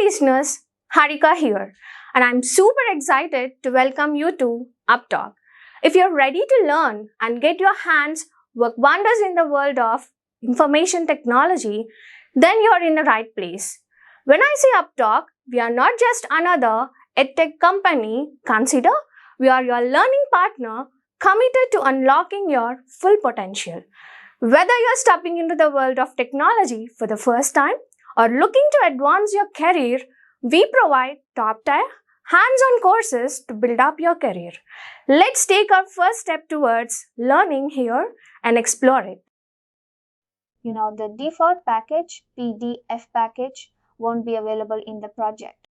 listeners, Harika here, and I'm super excited to welcome you to Upptalk. If you're ready to learn and get your hands work wonders in the world of information technology, then you're in the right place. When I say Upptalk, we are not just another edtech company. Consider we are your learning partner committed to unlocking your full potential. Whether you're stepping into the world of technology for the first time or looking to advance your career, we provide top-tier, hands-on courses to build up your career. Let's take our first step towards learning here and explore it. The default package, PDF package, won't be available in the project.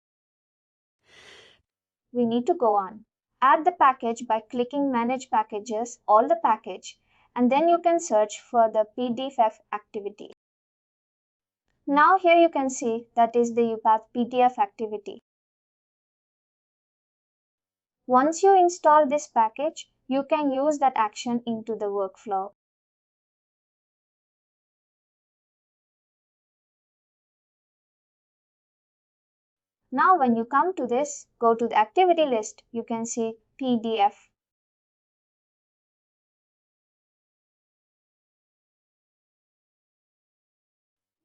We need to go on. Add the package by clicking Manage Packages, all the package, and then you can search for the PDF activity. Now here you can see that is the UiPath PDF activity. Once you install this package, you can use that action into the workflow. Now when you come to this, go to the activity list, you can see PDF.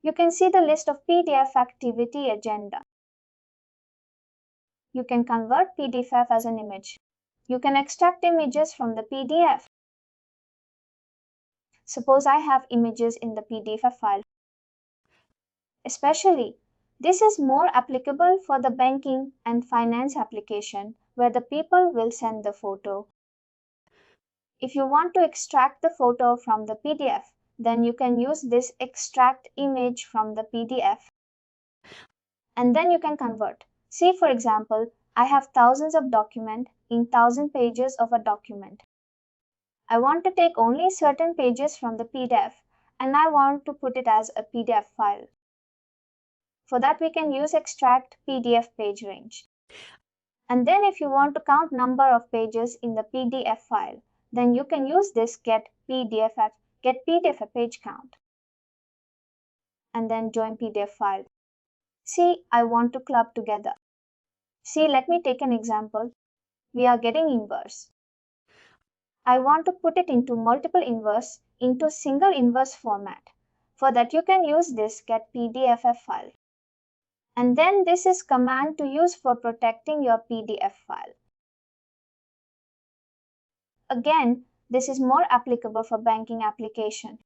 You can see the list of PDF activity agenda. You can convert PDF as an image. You can extract images from the PDF. Suppose I have images in the PDF file. Especially, this is more applicable for the banking and finance application where the people will send the photo. If you want to extract the photo from the PDF, then you can use this extract image from the PDF. And then you can convert. See, for example, I have thousands of documents in 1000 pages of a document. I want to take only certain pages from the PDF and I want to put it as a PDF file. For that, we can use extract PDF page range. And then if you want to count number of pages in the PDF file, then you can use this get PDF page count. And then join PDF file. See, I want to club together. See, let me take an example. We are getting inverse. I want to put it into multiple inverse into single inverse format. For that, you can use this get PDF file. And then this is command to use for protecting your PDF file. Again, this is more applicable for banking application.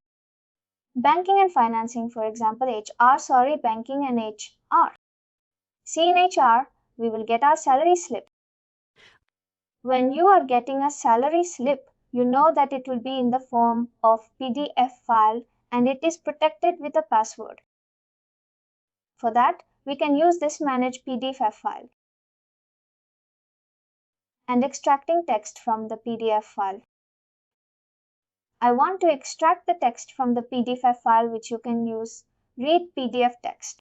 Banking and financing, for example, banking and HR. See, in HR, we will get our salary slip. When you are getting a salary slip, you know that it will be in the form of PDF file and it is protected with a password. For that, we can use this manage PDF file and extracting text from the PDF file. I want to extract the text from the PDF file, which you can use read PDF text.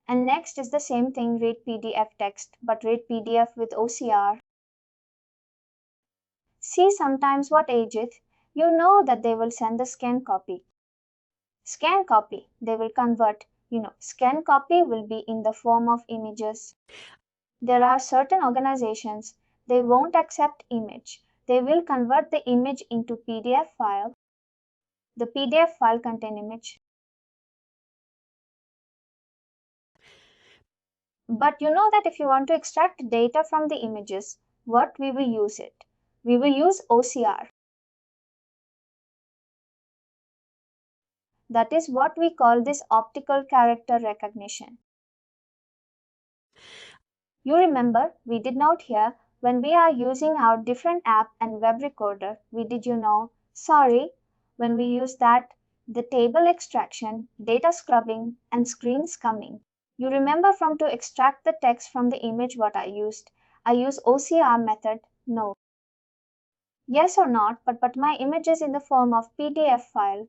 And next is the same thing, read PDF text, but read PDF with OCR. See, sometimes what Ajit, you know that they will send the scan copy. Scan copy, they will convert. Scan copy will be in the form of images. There are certain organizations, they won't accept image. They will convert the image into PDF file. The PDF file contain image. But you know that if you want to extract data from the images, what we will use it? We will use OCR. That is what we call this optical character recognition. You remember, we did note here, when we are using our different app and web recorder, when we use that, the table extraction, data scrubbing, and screen skimming. You remember from to extract the text from the image what I used? I use OCR method, no. Yes or not, but my image is in the form of PDF file.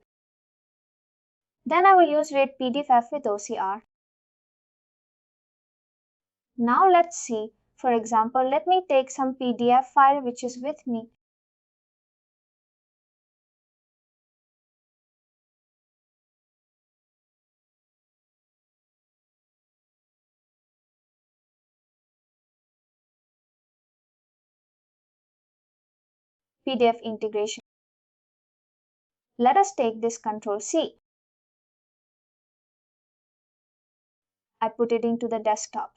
Then I will use read PDF with OCR. Now let's see. For example, let me take some PDF file which is with me. PDF integration. Let us take this Ctrl C. I put it into the desktop.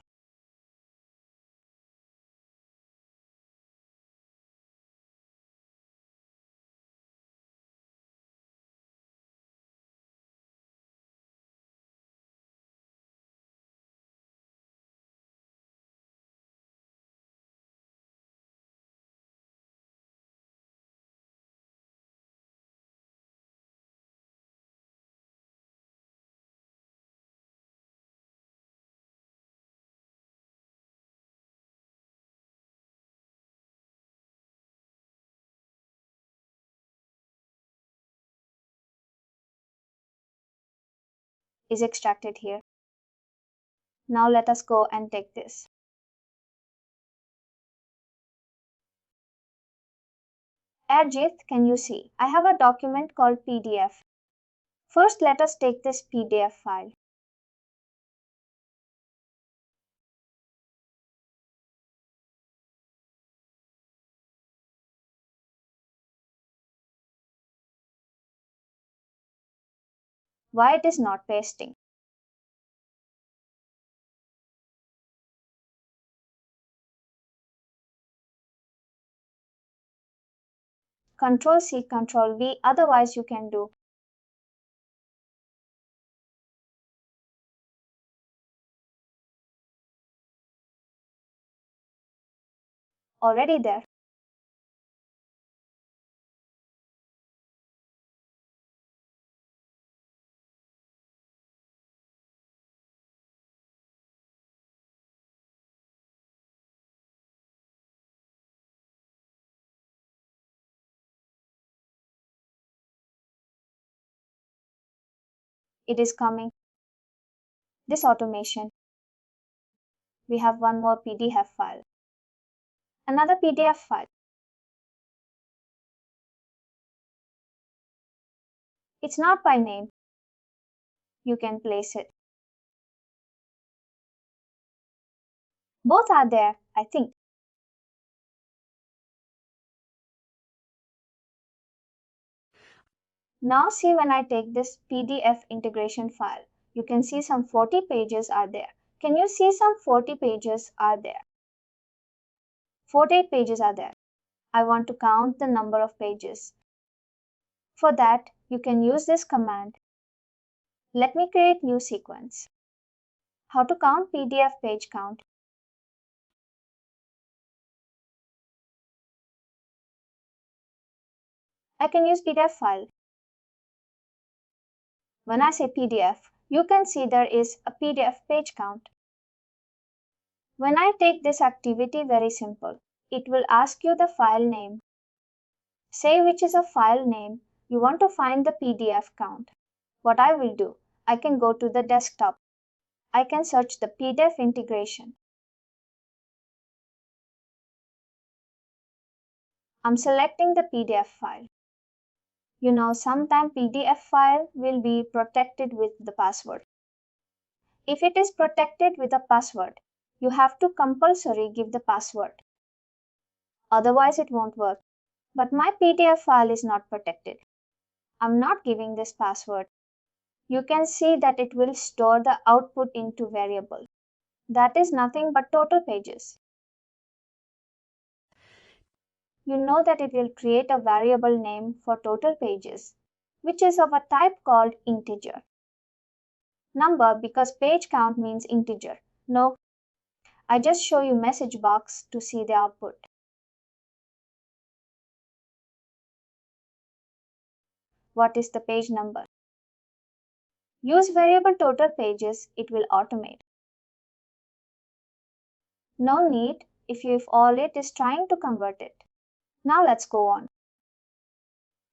Is extracted here. Now let us go and take this. Arjit, can you see? I have a document called PDF. First, let us take this PDF file. Why it is not pasting? Ctrl C, Ctrl V, otherwise you can do. Already there. It is coming. This automation. We have one more PDF file. Another PDF file. It's not by name. You can place it. Both are there, I think. Now see, when I take this PDF integration file, you can see some 40 pages are there. Can you see some 40 pages are there? 48 pages are there. I want to count the number of pages. For that, you can use this command. Let me create new sequence. How to count PDF page count? I can use PDF file. When I say PDF, you can see there is a PDF page count. When I take this activity, very simple. It will ask you the file name. Say which is a file name. You want to find the PDF count. What I will do, I can go to the desktop. I can search the PDF integration. I'm selecting the PDF file. You know, sometimes PDF file will be protected with the password. If it is protected with a password, you have to compulsory give the password. Otherwise it won't work. But my PDF file is not protected. I'm not giving this password. You can see that it will store the output into variable. That is nothing but total pages. You know that it will create a variable name for total pages, which is of a type called integer. Number, because page count means integer. No, I just show you message box to see the output. What is the page number? Use variable total pages, it will automate. No need if all it is trying to convert it. Now let's go on.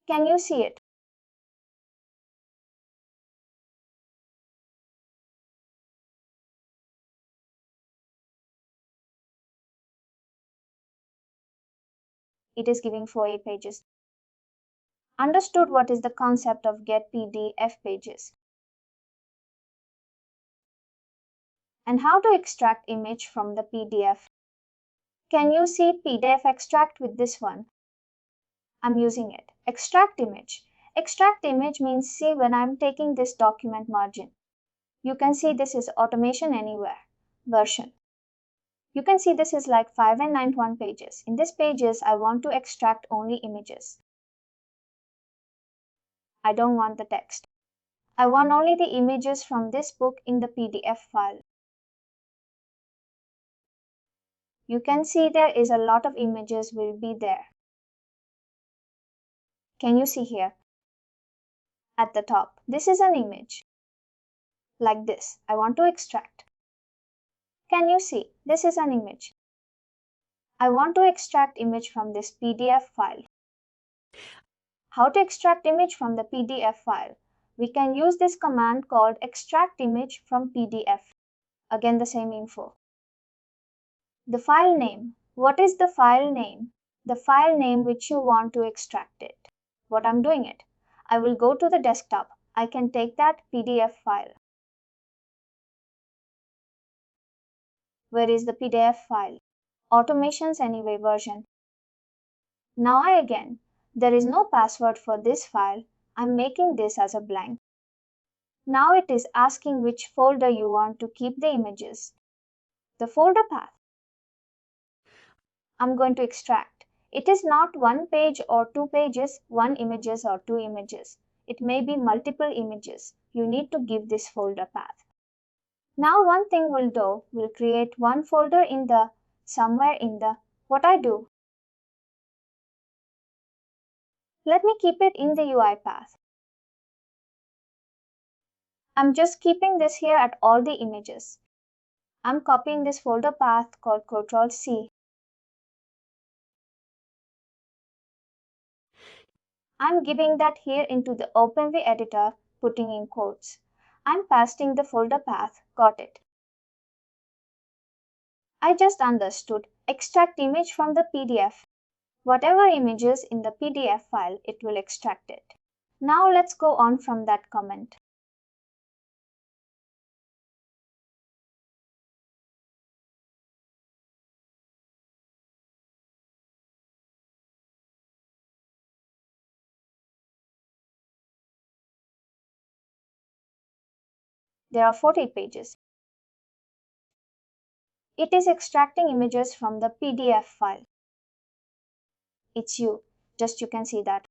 Can you see it? It is giving 48 pages. Understood what is the concept of get PDF pages and how to extract image from the PDF. Can you see PDF extract with this one? I'm using it. Extract image. Extract image means see when I'm taking this document margin. You can see this is automation anywhere version. You can see this is like 5 and 9.1 pages. In this pages, I want to extract only images. I don't want the text. I want only the images from this book in the PDF file. You can see there is a lot of images will be there. Can you see here? At the top, this is an image. Like this, I want to extract. Can you see? This is an image. I want to extract image from this PDF file. How to extract image from the PDF file? We can use this command called extract image from PDF. Again the same info. The file name. What is the file name? The file name which you want to extract it. What I'm doing it. I will go to the desktop. I can take that PDF file. Where is the PDF file? Automations anyway version. Now there is no password for this file. I'm making this as a blank. Now it is asking which folder you want to keep the images. The folder path. I'm going to extract. It is not one page or 2 pages, one images or 2 images. It may be multiple images. You need to give this folder path. Now one thing we'll do, we'll create one folder in the somewhere in the what I do. Let me keep it in the UiPath. I'm just keeping this here at all the images. I'm copying this folder path called Ctrl+C. I'm giving that here into the OpenV editor, putting in quotes. I'm pasting the folder path, got it. I just understood. Extract image from the PDF. Whatever images in the PDF file, it will extract it. Now let's go on from that comment. There are 40 pages. It is extracting images from the PDF file. It's you. Just you can see that.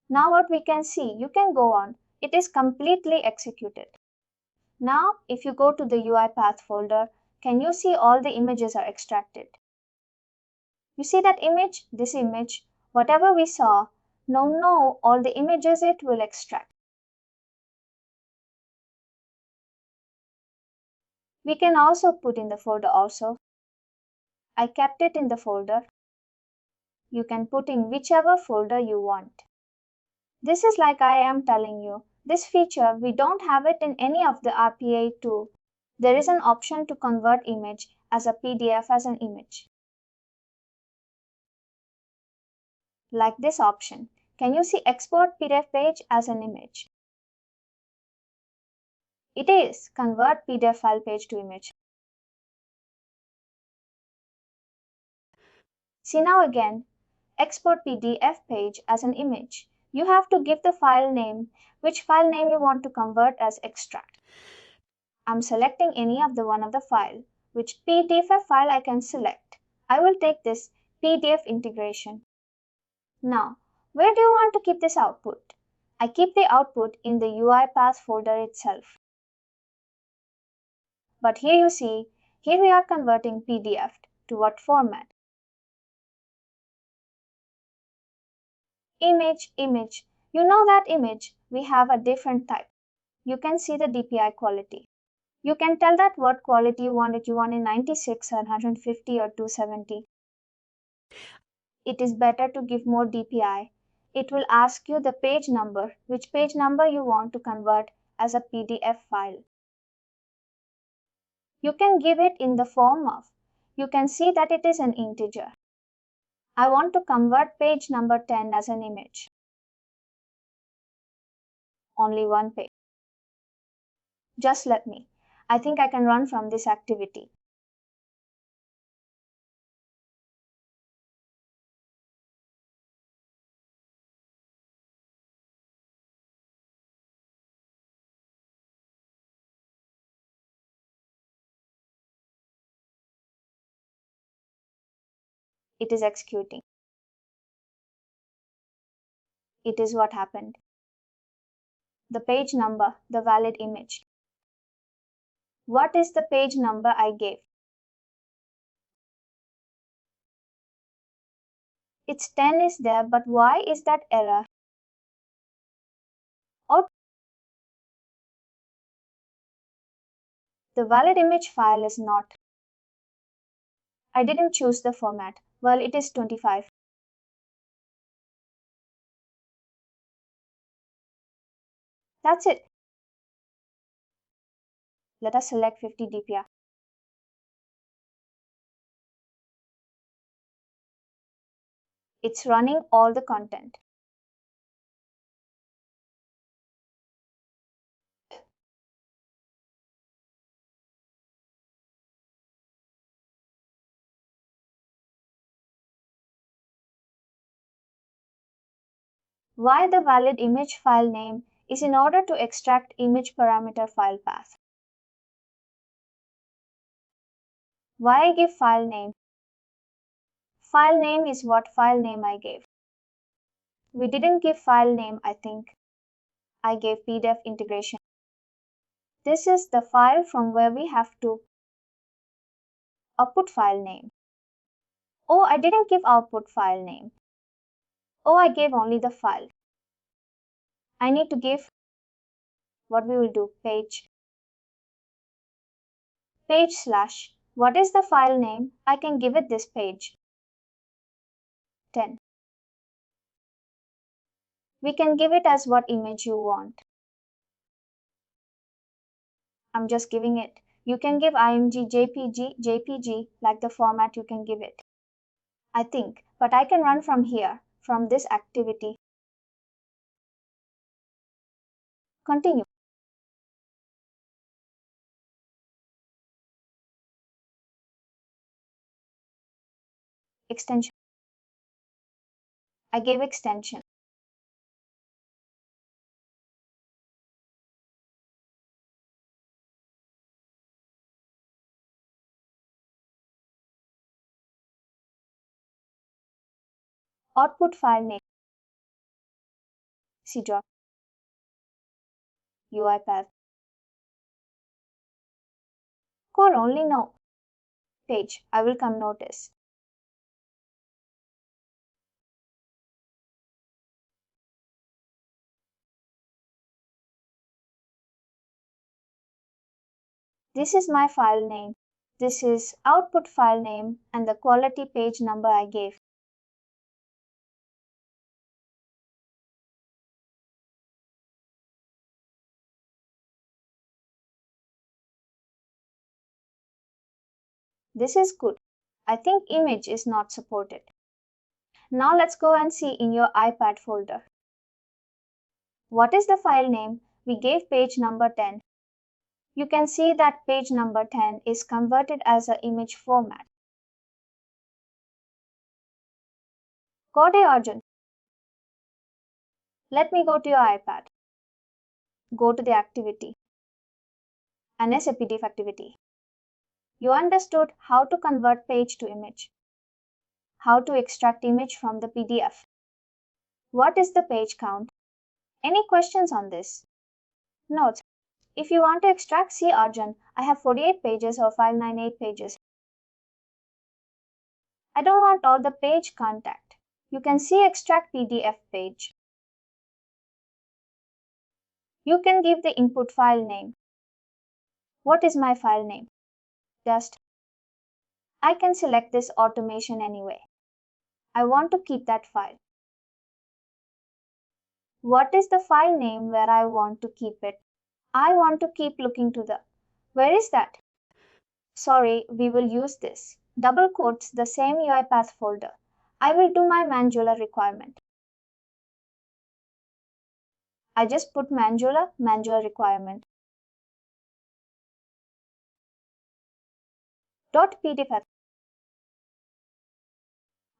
Now what we can see, you can go on. It is completely executed. Now if you go to the UiPath folder, can you see all the images are extracted? You see that image, this image, whatever we saw, no, all the images it will extract. We can also put in the folder also. I kept it in the folder. You can put in whichever folder you want. This is like I am telling you. This feature, we don't have it in any of the RPA tool. There is an option to convert image as a PDF as an image. Like this option. Can you see export PDF page as an image? It is convert PDF file page to image. See now again, export PDF page as an image. You have to give the file name, which file name you want to convert as extract. I'm selecting any of the one of the file, which PDF file I can select. I will take this PDF integration. Now, where do you want to keep this output? I keep the output in the UiPath folder itself. But here you see, here we are converting PDF to what format? Image. You know that image, we have a different type. You can see the DPI quality. You can tell that what quality you want it. You want in 96 or 150 or 270. It is better to give more DPI. It will ask you the page number, which page number you want to convert as a PDF file. You can give it in the form of, you can see that it is an integer. I want to convert page number 10 as an image. Only one page. Just let me. I think I can run from this activity. It is executing. It is what happened. The page number, the valid image. What is the page number I gave? It's 10 is there, but why is that error? Or the valid image file is not. I didn't choose the format. Well, it is 25. That's it. Let us select 50 dpi. It's running all the content. Why the valid image file name is in order to extract image parameter file path. Why I give file name? File name is what file name I gave. We didn't give file name, I think. I gave PDF integration. This is the file from where we have to output file name. Oh, I didn't give output file name. Oh, I gave only the file. I need to give what we will do page slash. What is the file name? I can give it this page 10. We can give it as what image you want. I'm just giving it. You can give IMG, JPG like the format you can give it. I think, but I can run from here, from this activity. Continue. Extension. I gave extension. Output file name. CDROP. UiPath. Core only no. Page. I will come notice. This is my file name. This is output file name and the quality page number I gave. This is good. I think image is not supported. Now let's go and see in your iPad folder. What is the file name? We gave page number 10. You can see that page number 10 is converted as an image format. Got it, Arjun? Let me go to your iPad. Go to the activity. And as a PDF activity. You understood how to convert page to image. How to extract image from the PDF. What is the page count? Any questions on this? Notes. If you want to extract, see Arjun. I have 48 pages or 598 pages. I don't want all the page contact. You can see extract PDF page. You can give the input file name. What is my file name? Just. I can select this automation anyway. I want to keep that file. What is the file name where I want to keep it? I want to keep looking to the. Where is that? Sorry, we will use this. Double quotes the same UiPath folder. I will do my Manjula requirement. I just put Manjula requirement. .pdf.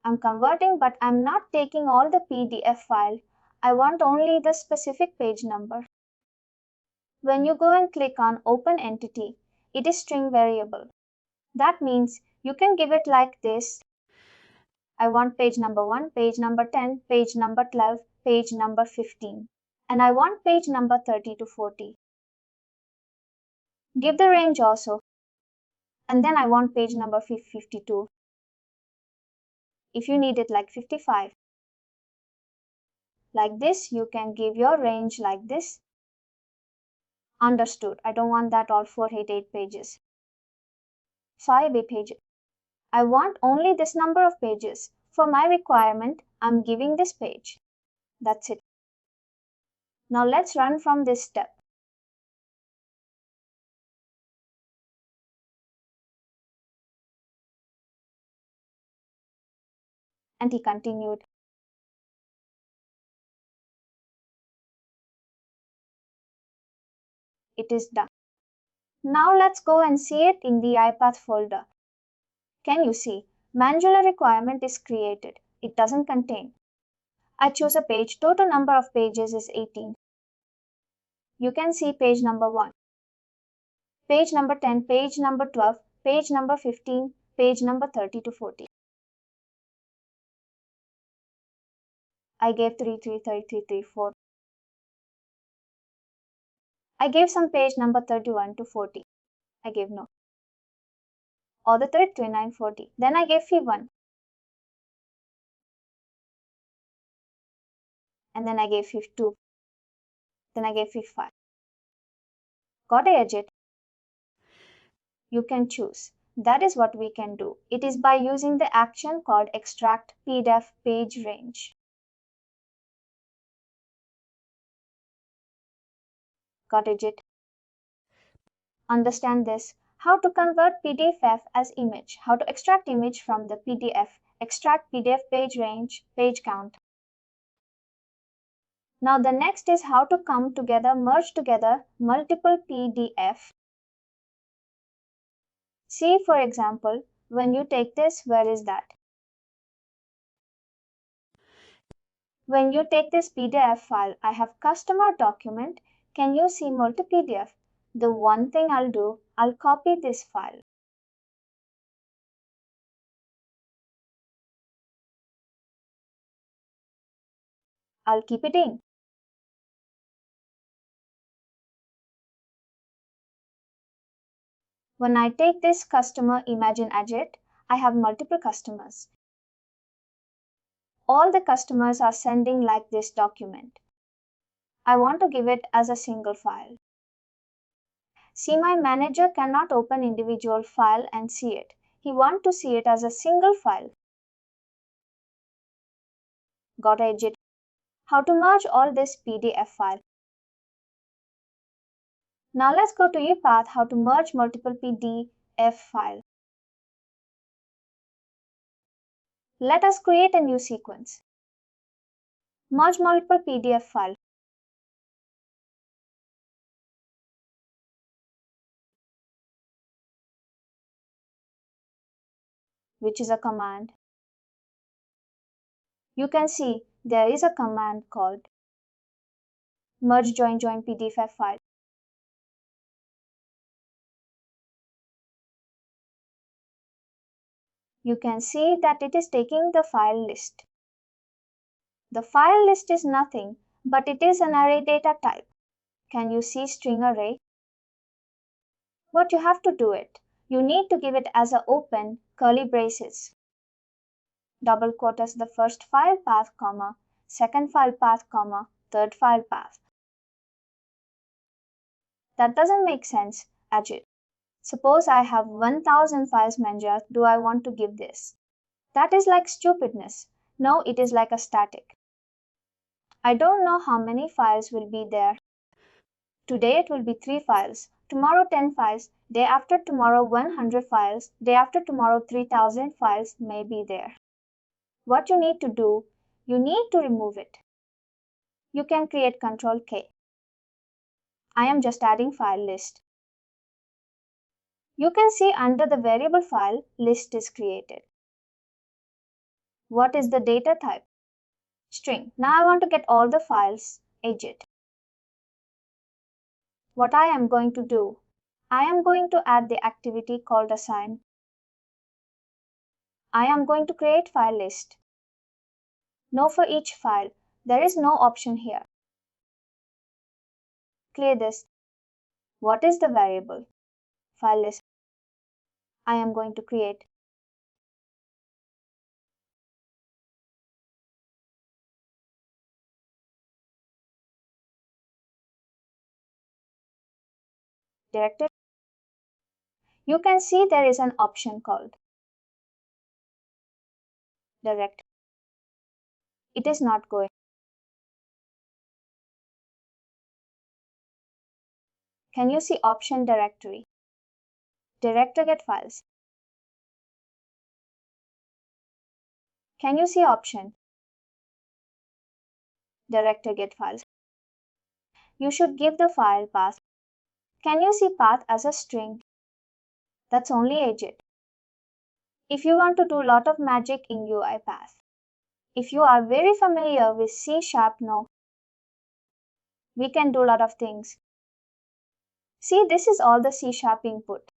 I'm converting, but I'm not taking all the PDF file. I want only the specific page number. When you go and click on Open Entity, it is string variable. That means you can give it like this. I want page number 1, page number 10, page number 12, page number 15. And I want page number 30 to 40. Give the range also. And then I want page number 52. If you need it like 55. Like this, you can give your range like this. Understood. I don't want that all 488 pages. 5 pages. I want only this number of pages. For my requirement, I'm giving this page. That's it. Now let's run from this step. And he continued. It is done. Now let's go and see it in the UiPath folder. Can you see? Manual requirement is created. It doesn't contain. I choose a page. Total number of pages is 18. You can see page number 1, page number 10, page number 12, page number 15, page number 30 to 40. I gave 3. I gave some page number 31 to 40. I gave no. Or the 39, 40. Then I gave fee 1. And then I gave fee 2. Then I gave fee 5. Got a edit? You can choose. That is what we can do. It is by using the action called extract PDF page range. Got it? Understand this. How to convert PDF as image. How to extract image from the PDF. Extract PDF page range, page count. Now the next is how to merge together multiple PDF. See, for example, when you take this, where is that? When you take this PDF file, I have customer document. Can you see multi-PDF? The one thing I'll do, I'll copy this file. I'll keep it in. When I take this customer imagine agent, I have multiple customers. All the customers are sending like this document. I want to give it as a single file. See, my manager cannot open individual file and see it. He wants to see it as a single file. Got it? How to merge all this PDF file. Now let's go to UiPath how to merge multiple PDF file. Let us create a new sequence. Merge multiple PDF file. Which is a command. You can see there is a command called merge join PDF file. You can see that it is taking the file list. The file list is nothing, but it is an array data type. Can you see string array? What you have to do it, you need to give it as a open curly braces. Double quote as the first file path, comma, second file path, comma, third file path. That doesn't make sense, Ajit. Suppose I have 1000 files manager, do I want to give this? That is like stupidness. No, it is like a static. I don't know how many files will be there. Today it will be 3 files, tomorrow 10 files, day after tomorrow 100 files, day after tomorrow 3000 files may be there. What you need to do, you need to remove it. You can create Ctrl K. I am just adding file list. You can see under the variable file, list is created. What is the data type? String. Now I want to get all the files, edit. What I am going to do, I am going to add the activity called assign. I am going to create file list. No for each file. There is no option here. Clear this. What is the variable? File list. I am going to create. Directory. You can see there is an option called direct. It is not going. Can you see option directory? Director get files. Can you see option? Director get files. You should give the file path. Can you see path as a string? That's only agent. If you want to do a lot of magic in UiPath, if you are very familiar with C# now, we can do a lot of things. See, this is all the C# input.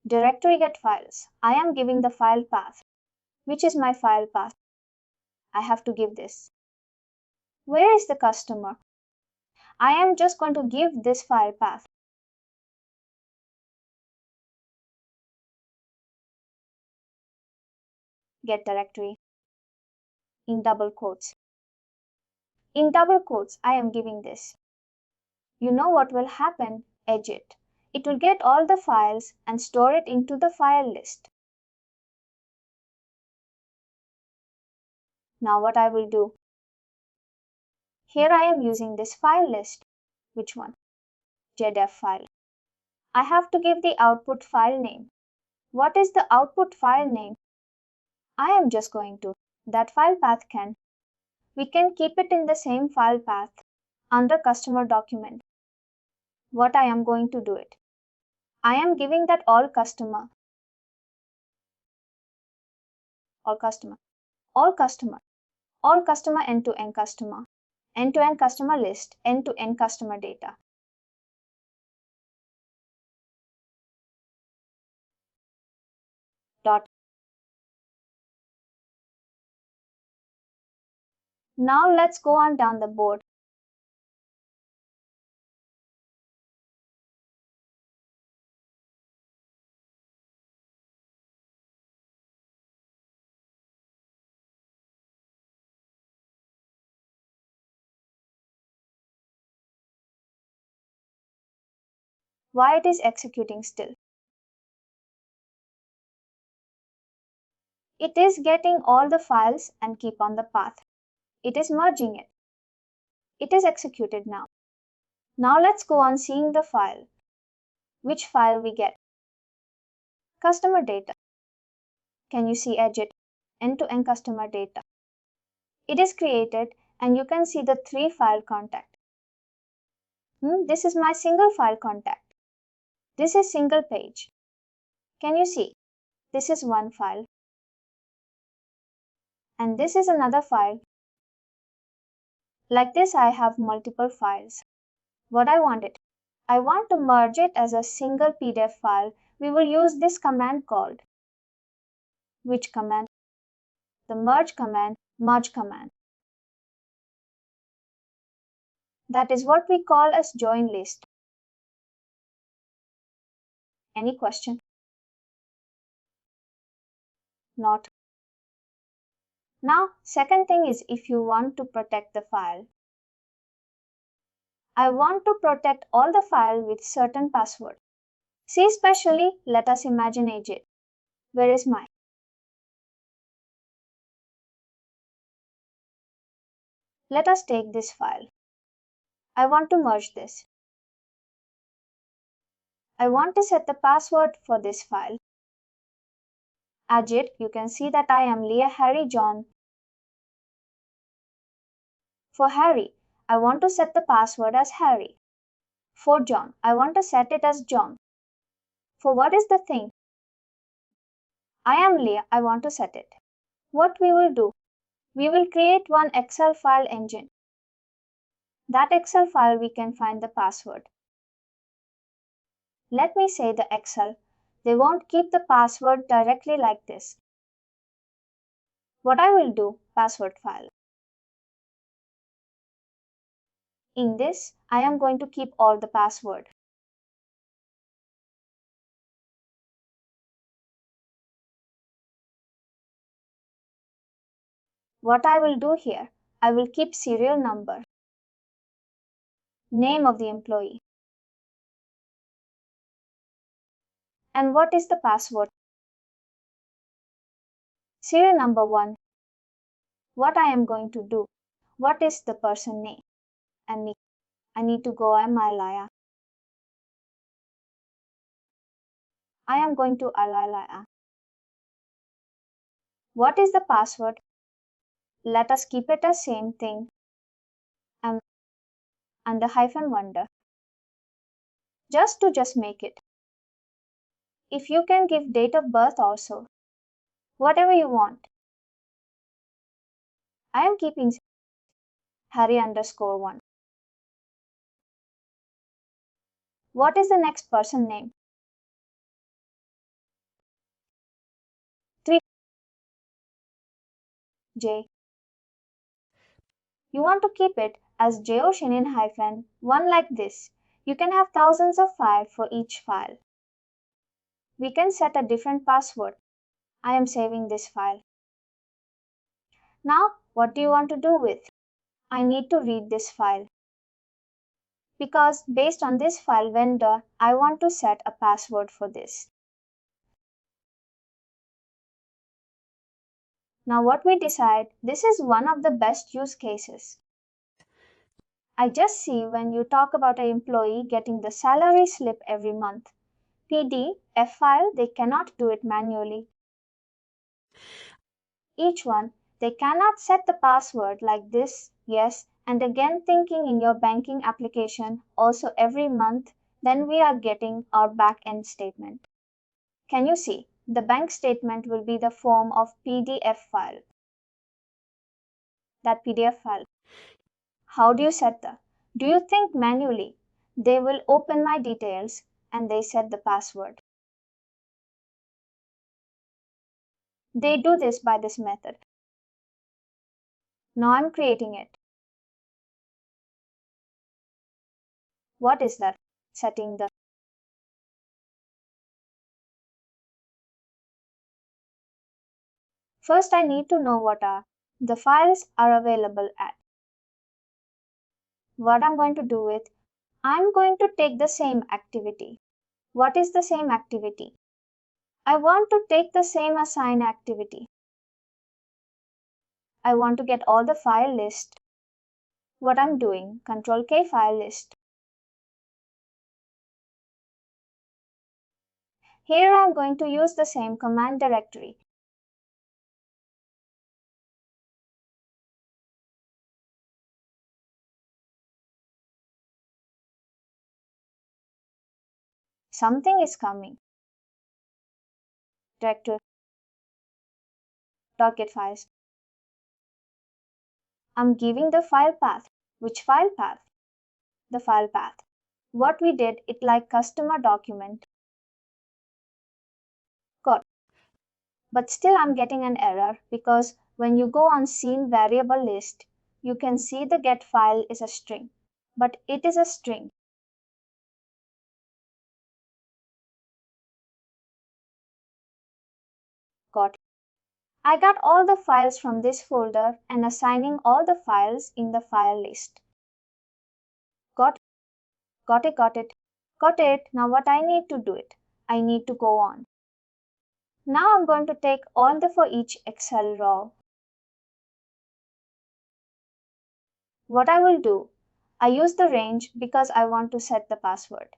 Directory get files. I am giving the file path. Which is my file path? I have to give this. Where is the customer? I am just going to give this file path. Get directory. In double quotes. In double quotes, I am giving this. You know what will happen? Edit. It will get all the files and store it into the file list. Now what I will do? Here I am using this file list. Which one? ZF file. I have to give the output file name. What is the output file name? I am just going to. That file path can. We can keep it in the same file path under customer document. What I am going to do it. I am giving that all customer. All customer. All customer. All customer end-to-end customer. End-to-end customer list. End-to-end customer data. Dot. Now let's go on down the board. Why it is executing still? It is getting all the files and keep on the path. It is merging it. It is executed now. Now let's go on seeing the file. Which file we get? Customer data. Can you see edit? End-to-end customer data. It is created and you can see the 3 file contact. This is my single file contact. This is single page. Can you see? This is one file. And this is another file. Like this, I have multiple files. What I want it? I want to merge it as a single PDF file. We will use this command called. Which command? The merge command, merge command. That is what we call as join list. Any question? Not. Now, second thing is if you want to protect the file. I want to protect all the file with certain password. See especially, let us imagine agent. Where is my? Let us take this file. I want to merge this. I want to set the password for this file. Ajit, you can see that I am Leah Harry John. For Harry, I want to set the password as Harry. For John, I want to set it as John. For what is the thing? I am Leah, I want to set it. What we will do? We will create one Excel file engine. That Excel file we can find the password. Let me say the Excel They won't keep the password directly like this. What I will do, password file. In this, I am going to keep all the password. What I will do here, I will keep serial number, name of the employee. And what is the password? Serial number 1. What I am going to do? What is the person name? And I need to go Amalaya. I am going to Alalaya. What is the password? Let us keep it as same thing. Under hyphen wonder. Just make it. If you can give date of birth also. Whatever you want. I am keeping Harry underscore 1. What is the next person name? 3. J. You want to keep it as J-O-Shinin hyphen 1 like this. You can have thousands of 5 for each file. We can set a different password. I am saving this file. Now, what do you want to do with? I need to read this file. Because based on this file vendor, I want to set a password for this. Now what we decide, this is one of the best use cases. I just see when you talk about an employee getting the salary slip every month. PDF file, they cannot do it manually. Each one, they cannot set the password like this, yes, and again thinking in your banking application also every month, then we are getting our back-end statement. Can you see? The bank statement will be the form of PDF file. That PDF file. How do you set the? Do you think manually? They will open my details and they set the password. They do this by this method. Now I'm creating it. What is that? Setting the. First I need to know what are the files are available at. What I'm going to do with, I'm going to take the same activity. What is the same activity? I want to take the same assign activity. I want to get all the file list. What I'm doing, Control K file list. Here I'm going to use the same command directory. Something is coming. Director. Docket files. I'm giving the file path. Which file path? The file path. What we did, it like customer document. Got. But still I'm getting an error because when you go on scene variable list, you can see the get file is a string. But it is a string. Got. I got all the files from this folder and assigning all the files in the file list. Got it. Got it. Now what I need to do it? I need to go on. Now I'm going to take all the for each Excel raw. What I will do, I use the range because I want to set the password.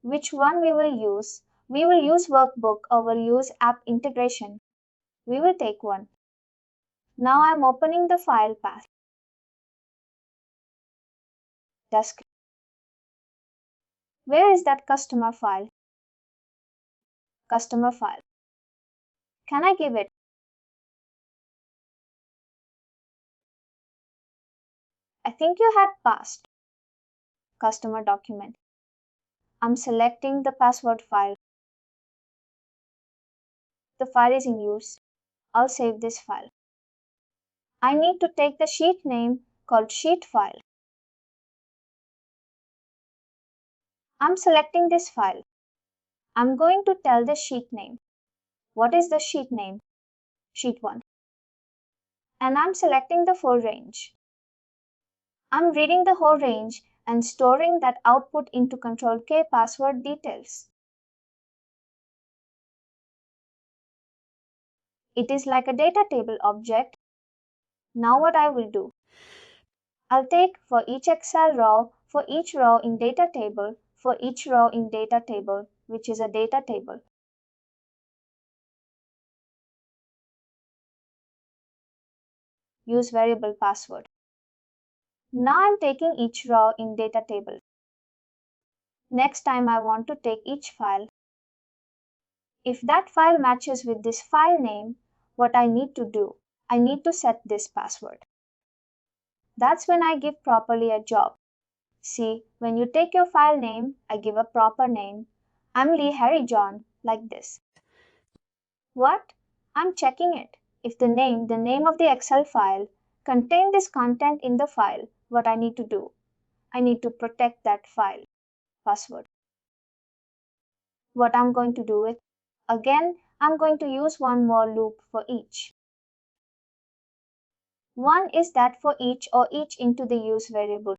Which one we will use? We will use workbook or we'll use app integration. We will take one. Now I'm opening the file path. Desk. Where is that customer file? Customer file. Can I give it? I think you had passed. Customer document. I'm selecting the password file. the file is in use. I'll save this file. I need to take the sheet name called sheet file. I'm selecting this file. I'm going to tell the sheet name. What is the sheet name? Sheet 1. And I'm selecting the full range. I'm reading the whole range and storing that output into Control K password details. It is like a data table object. Now what I will do? I'll take for each Excel row, for each row in data table, for each row in data table, which is a data table. Use variable password. Now I'm taking each row in data table. Next time I want to take each file. If that file matches with this file name, what I need to do? I need to set this password. That's when I give properly a job. See, when you take your file name, I give a proper name. I'm Lee Harry John, like this. What? I'm checking it. If the name of the Excel file, contain this content in the file, what I need to do? I need to protect that file. Password. What I'm going to do it? Again, I'm going to use one more loop for each. One is that for each or each into the use variable.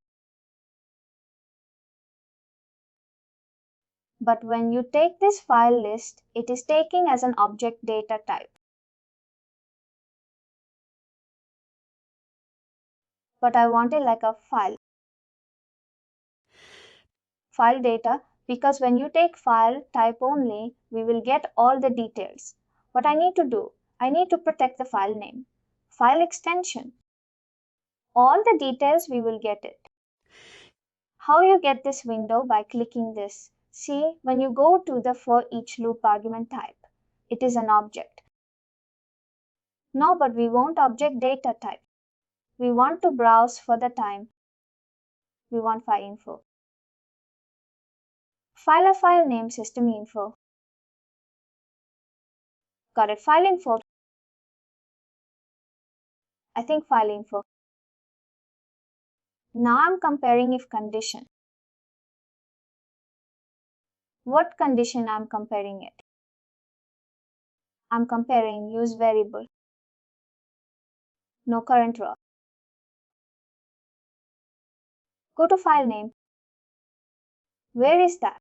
But when you take this file list, it is taking as an object data type. But I want it like a file. File data, because when you take file type only, we will get all the details. What I need to do? I need to protect the file name. File extension. All the details we will get it. How you get this window? By clicking this. See, when you go to the for each loop argument type, it is an object. No, but we won't object data type. We want to browse for the time. We want file info. File name system info. Got it, file info. I think file info. Now I'm comparing if condition. What condition I'm comparing it? I'm comparing use variable. No current row. Go to file name. Where is that?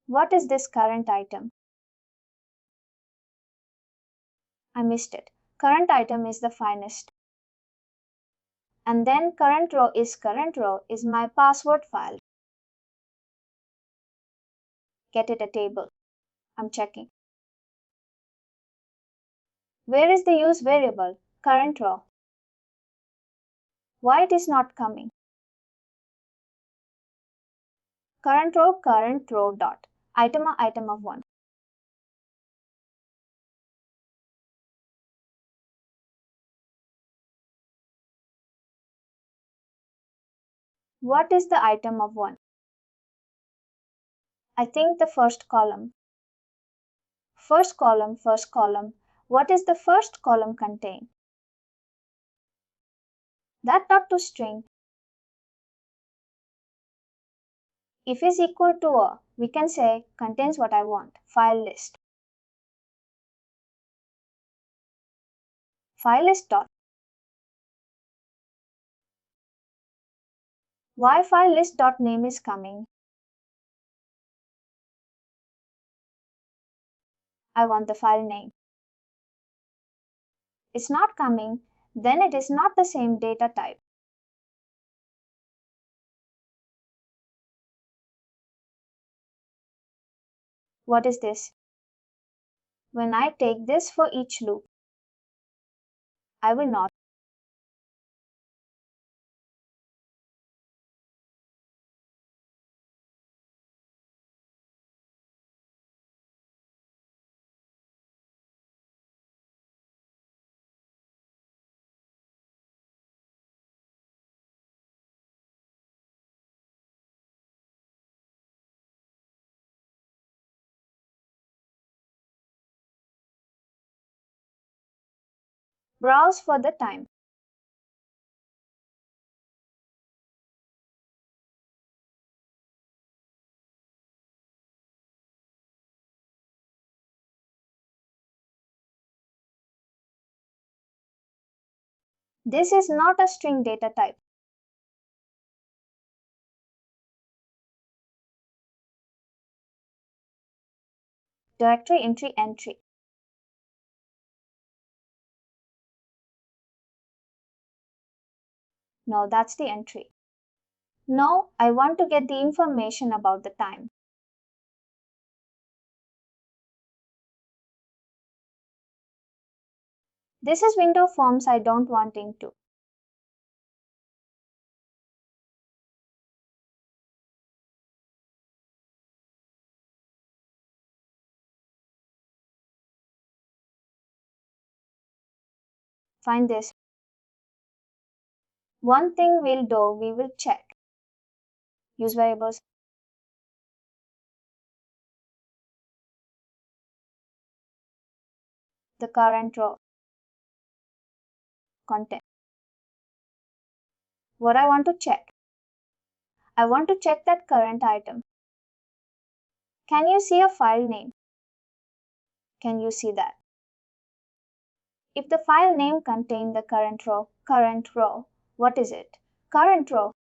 What is this current item? I missed it. Current item is the finest. And then current row is my password file. Get it a table. I'm checking. Where is the use variable? Current row. Why it is not coming? Current row dot. Item of 1. What is the item of 1? I think the first column. First column. What is the first column contain? That dot to string. If is equal to a, we can say contains what I want. File list. File list dot. Why file list dot name is coming? I want the file name. It's not coming, then it is not the same data type. What is this? When I take this for each loop, I will not. Browse for the time. This is not a string data type. Directory entry. No, that's the entry. Now I want to get the information about the time. This is window forms I don't want into. Find this. One thing we'll do, we will check. Use variables. The current row. Content. What I want to check? I want to check that current item. Can you see a file name? Can you see that? If the file name contained the current row, what is it? Current row,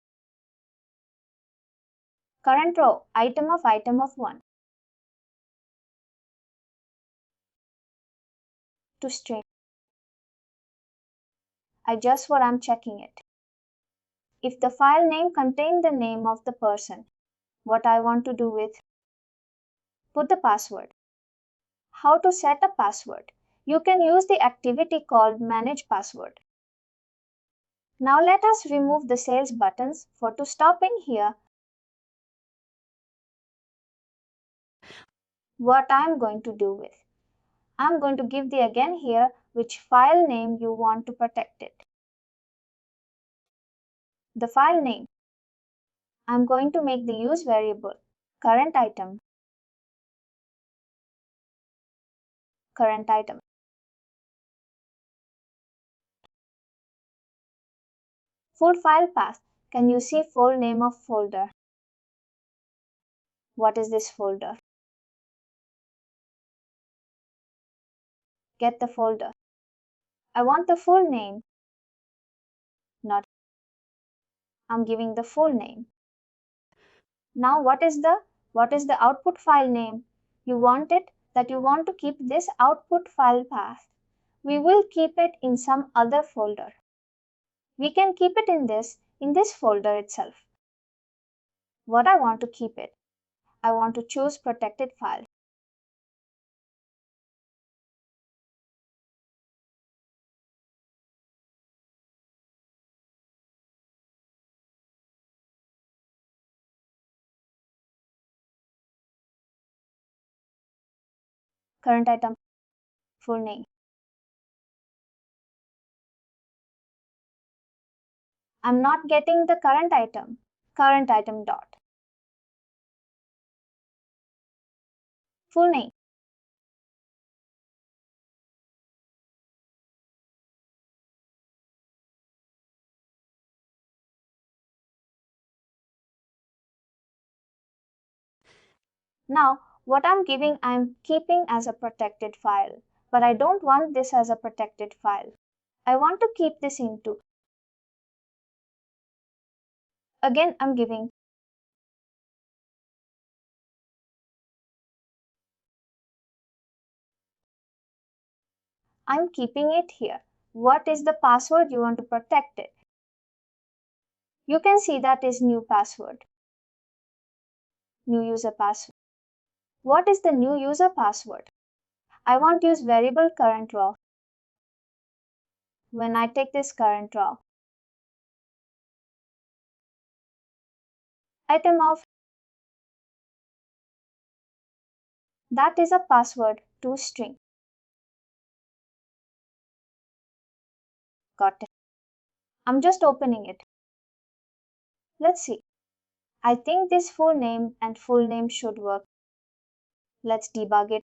item of 1. To string. Just what I'm checking it. If the file name contained the name of the person, what I want to do with? Put the password. How to set a password? You can use the activity called manage password. Now let us remove the sales buttons. To stop in here, what I'm going to do with? I'm going to give the again here which file name you want to protect it. The file name. I'm going to make the use variable current item. Full file path. Can you see full name of folder? What is this folder? Get the folder. I want the full name. Not. I'm giving the full name. Now what is the output file name? You want to keep this output file path. We will keep it in some other folder. We can keep it in this folder itself. What I want to keep it? I want to choose protected file. Current item, full name. I'm not getting the current item dot. Full name. Now, what I'm keeping as a protected file, but I don't want this as a protected file. I want to keep this into. Again, I'm keeping it here. What is the password you want to protect it? You can see that is new password. New user password. What is the new user password? I want to use variable current row. When I take this current row, item of, that is a password to string. Got it. I'm just opening it. Let's see. I think this full name and full name should work. Let's debug it.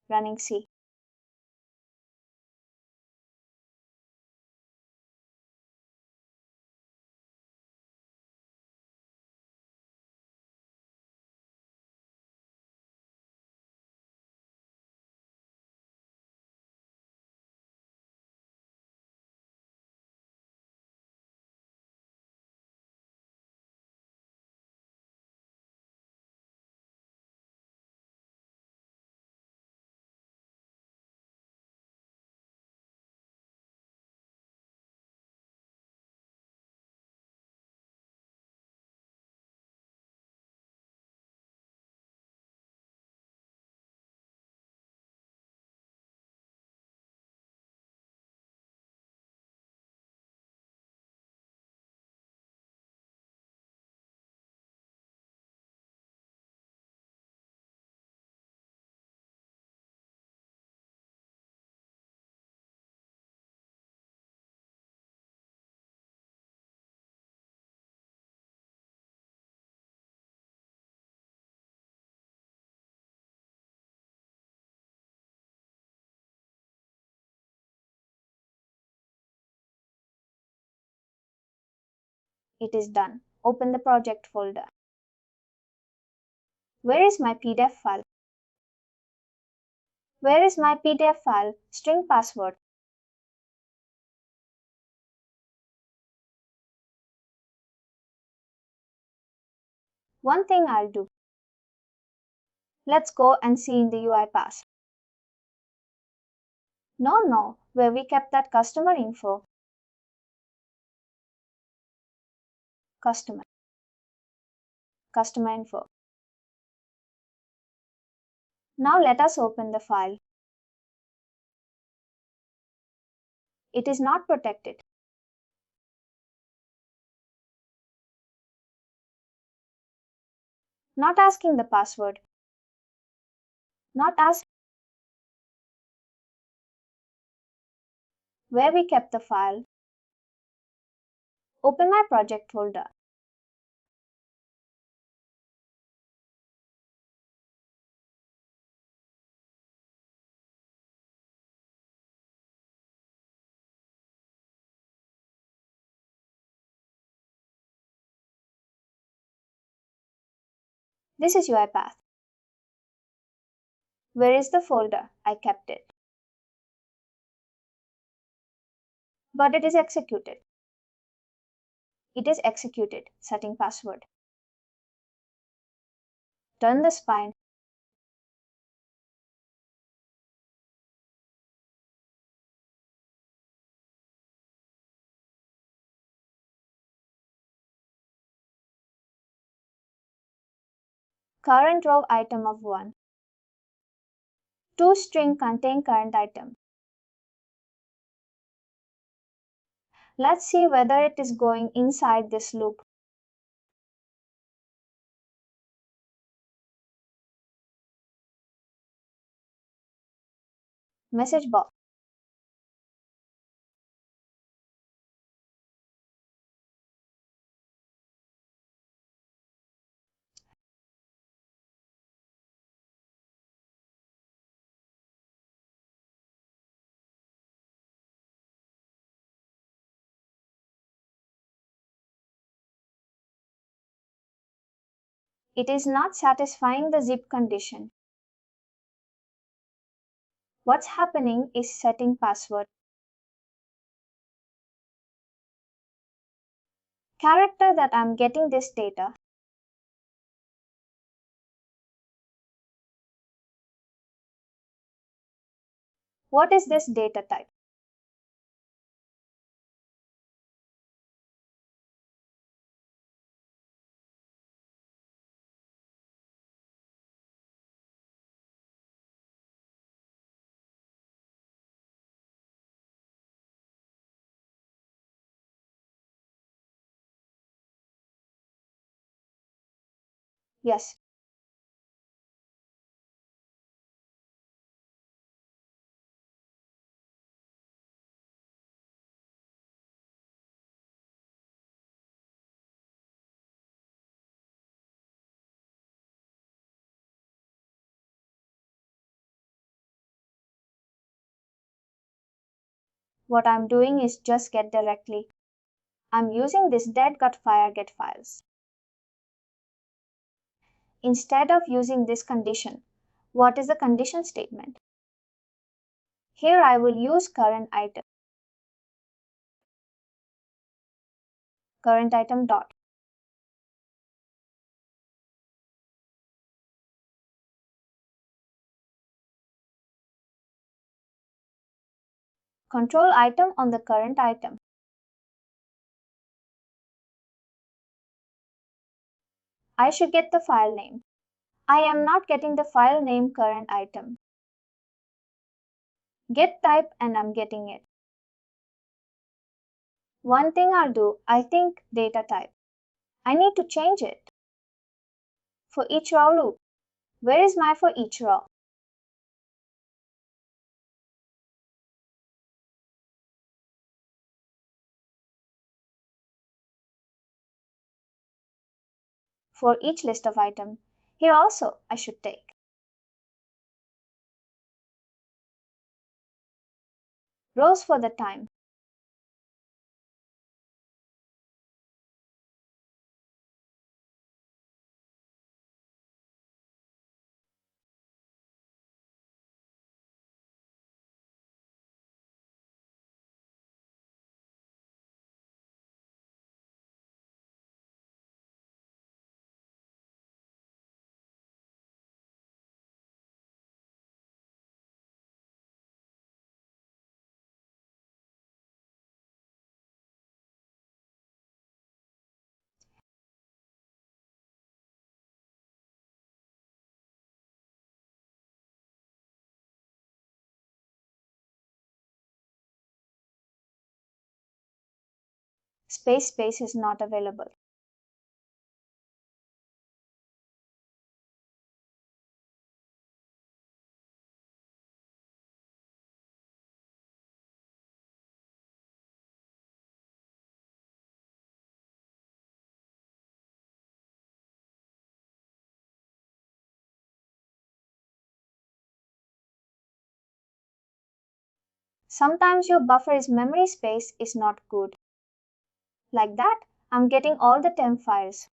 running C. It is done. Open the project folder. Where is my PDF file? Where is my PDF file? String password. One thing I'll do. Let's go and see in the UiPath. No, where we kept that customer info. Customer. Customer info. Now let us open the file. It is not protected. Not asking the password. Not asking where we kept the file. Open my project folder. This is UiPath. Where is the folder? I kept it. But it is executed. It is executed. Setting password. Turn the spine. Current row item of 1. 2 string contain current item. Let's see whether it is going inside this loop. Message box. It is not satisfying the zip condition. What's happening is setting password. Character that I'm getting this data. What is this data type? Yes. What I'm doing is just get directly. I'm using this dead got fire get files. Instead of using this condition, what is the condition statement? Here I will use current item. Current item dot. Control item on the current item. I should get the file name. I am not getting the file name current item. Get type and I'm getting it. One thing I'll do, I think data type. I need to change it. For each row loop. Where is my for each row? For each list of item. Here also I should take. Rows for the time. Space is not available. Sometimes your buffer is memory space is not good. Like that, I'm getting all the temp files.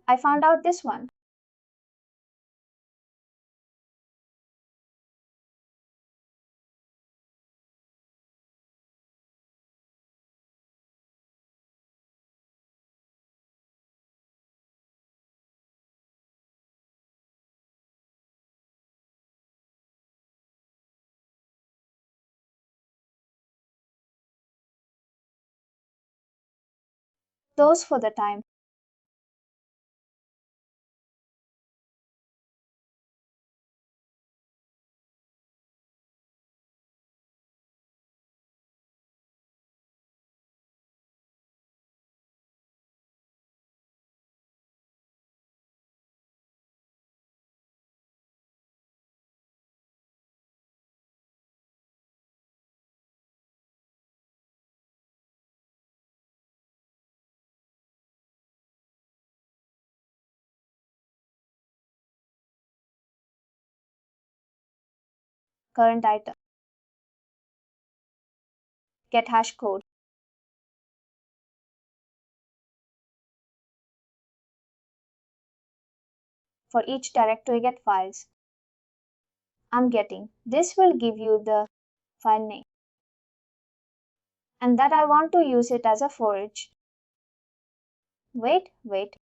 I found out this one. Those for the time. Current item. Get hash code. For each directory, get files. I'm getting. This will give you the file name. And that I want to use it as a forage. Wait.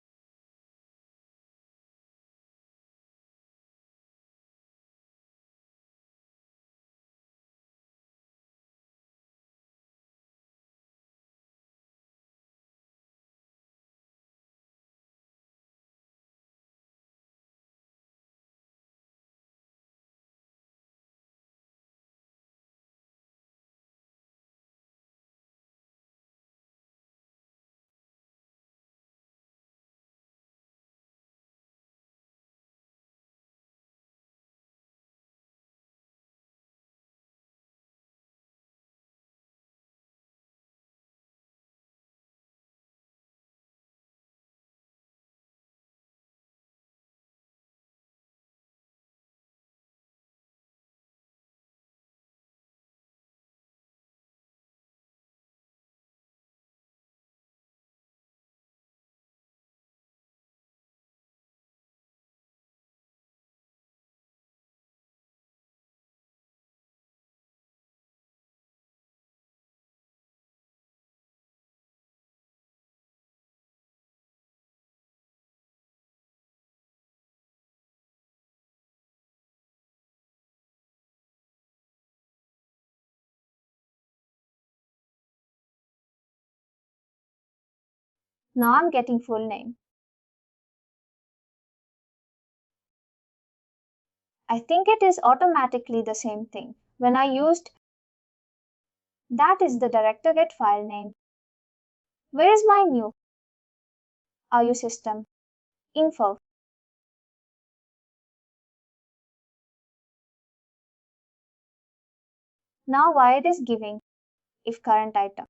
Now I'm getting full name. I think it is automatically the same thing. When I used that is the director get file name. Where is my new RU system? Info. Now why it is giving if current item.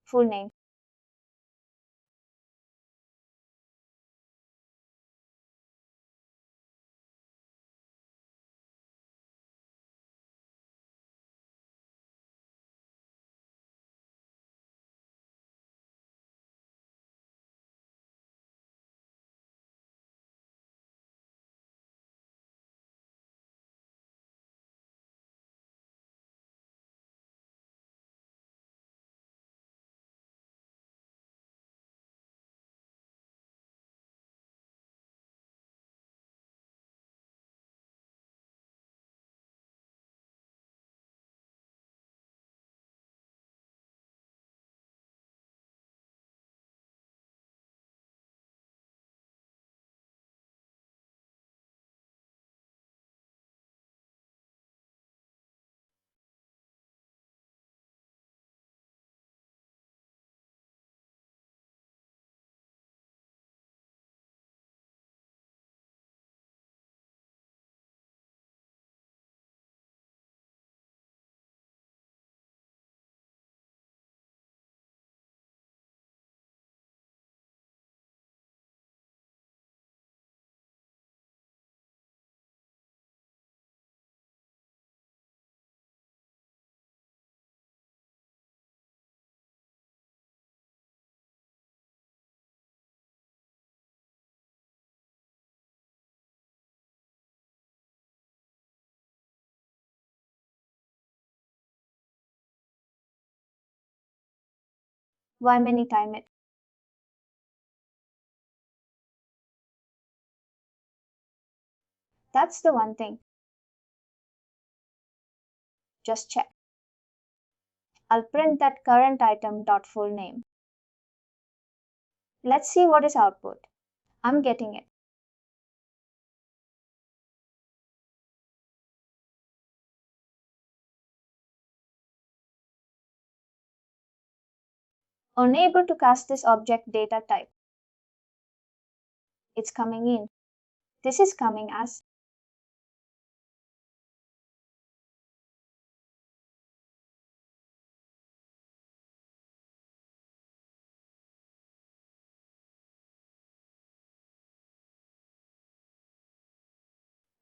Full name. Why many time it? That's the one thing. Just check. I'll print that current item dot full name. Let's see what is output. I'm getting it. Unable to cast this object data type. It's coming in. This is coming as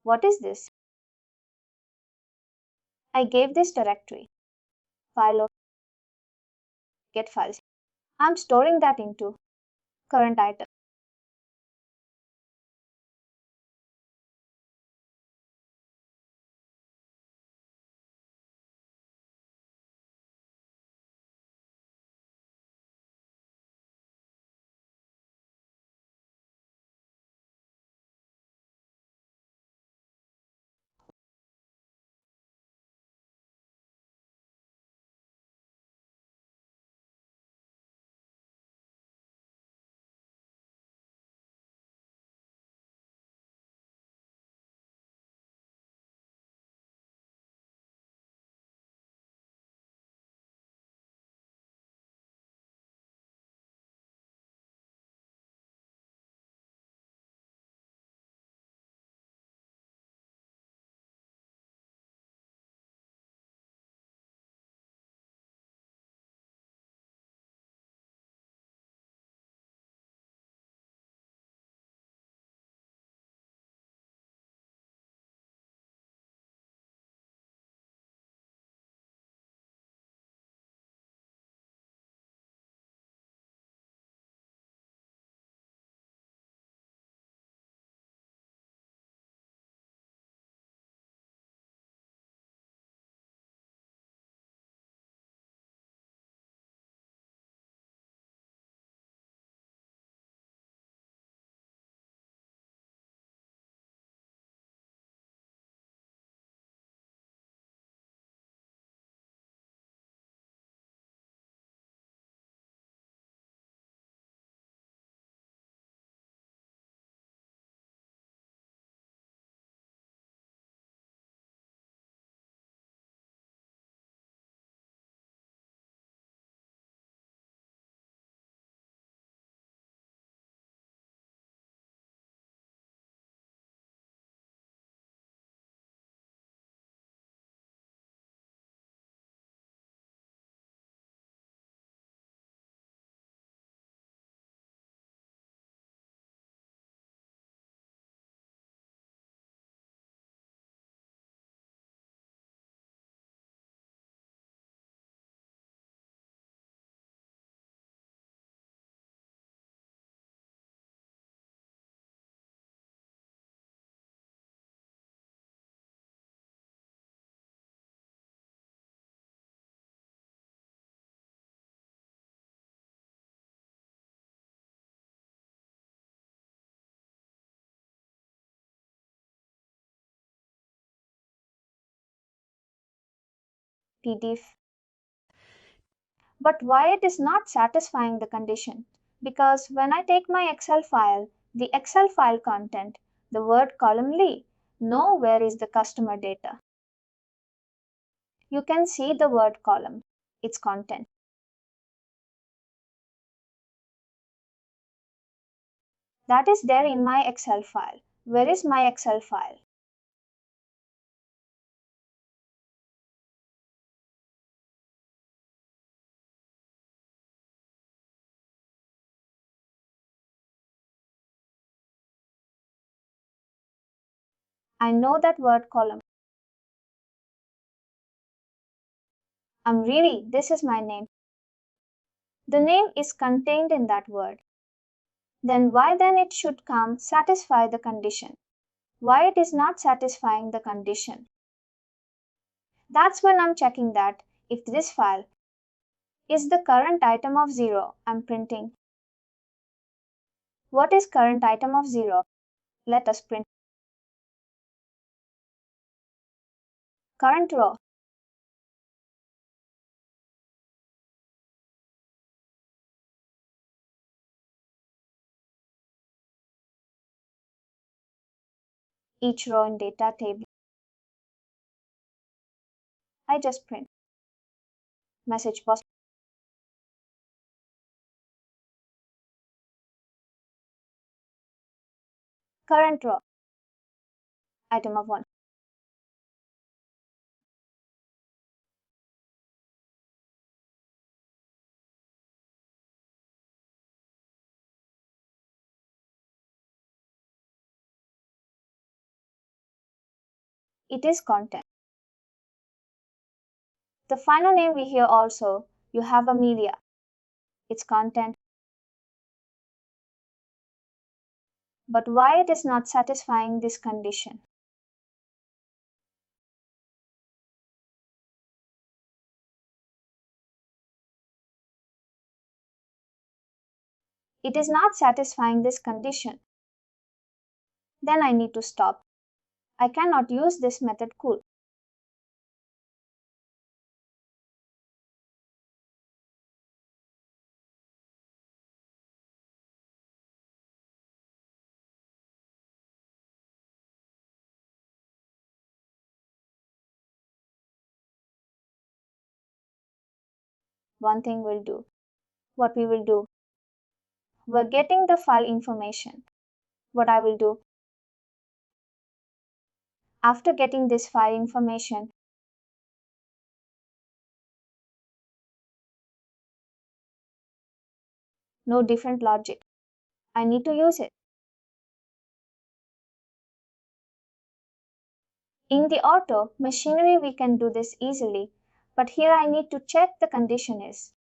what is this? I gave this directory file of get files. I'm storing that into current item. PDF. But why it is not satisfying the condition? Because when I take my Excel file, the Excel file content, the word column nowhere is the customer data. You can see the word column, its content. That is there in my Excel file. Where is my Excel file? I know that word column. This is my name. The name is contained in that word. Then why then it should come satisfy the condition? Why it is not satisfying the condition? That's when I'm checking that if this file is the current item of 0 I'm printing. What is current item of 0? Let us print. Current row. Each row in data table. I just print. Message post. Current row. Item of 1. It is content. The final name we hear also, you have a media. It's content. But why it is not satisfying this condition? It is not satisfying this condition. Then I need to stop. I cannot use this method cool. One thing will do. What we will do? We're getting the file information. What I will do? After getting this file information, no different logic. I need to use it. In the auto machinery, we can do this easily, but here I need to check the condition is.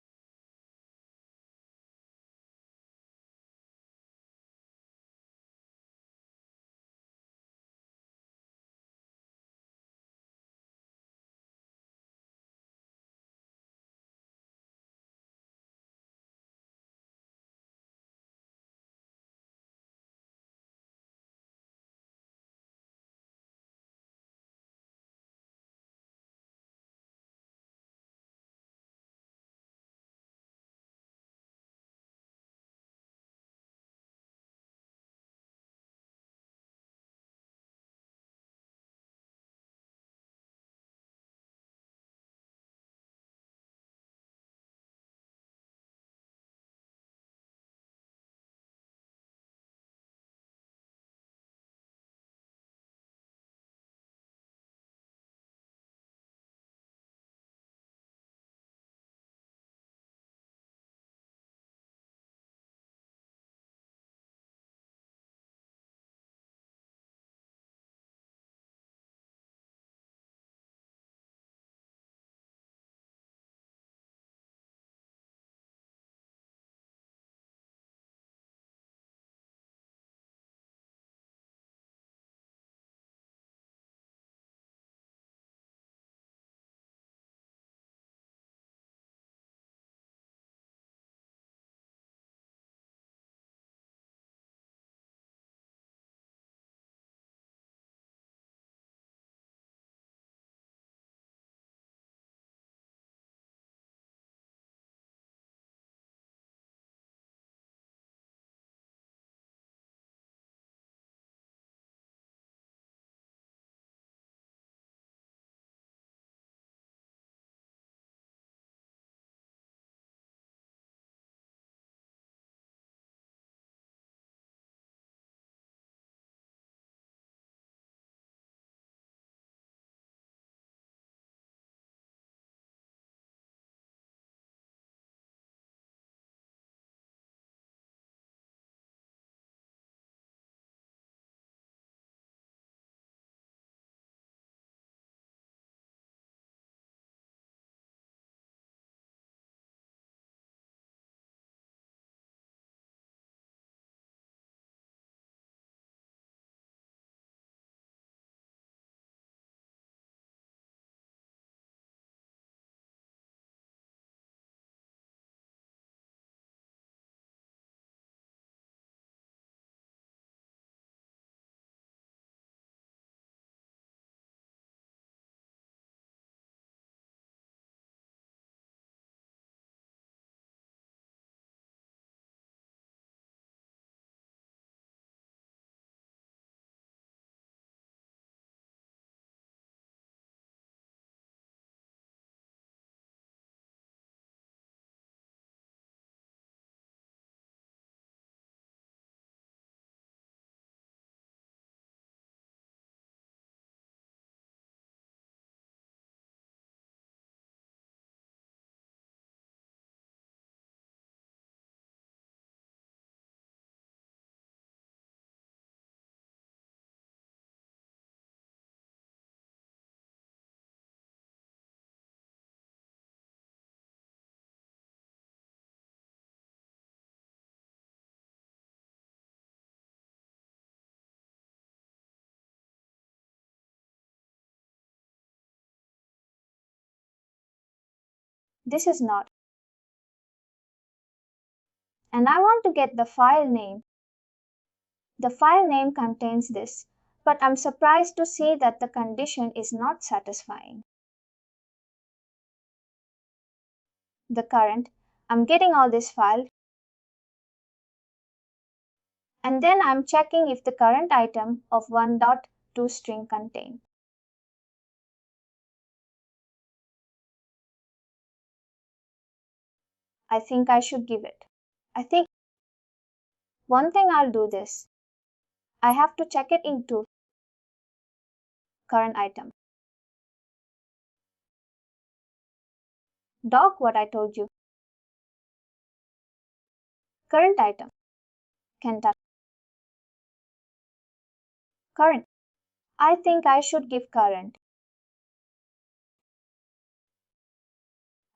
This is not. And I want to get the file name. The file name contains this, but I'm surprised to see that the condition is not satisfying. The current, I'm getting all this file, and then I'm checking if the current item of 1.toString contained. I think I should give it. I think one thing I'll do this. I have to check it into current item. Doc what I told you. Current item. Kentucky. Current. I think I should give current.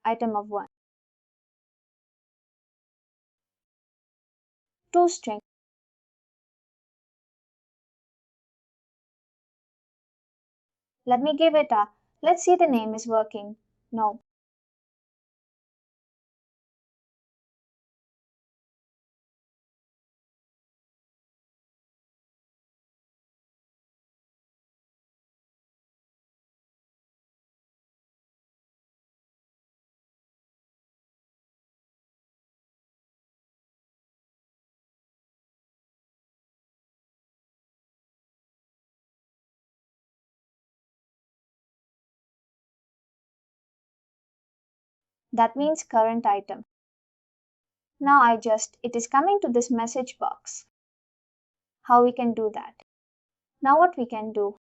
Item of 1. ToString. Let me give it a. Let's see the name is working. No. That means current item. Now it is coming to this message box. How we can do that? Now what we can do?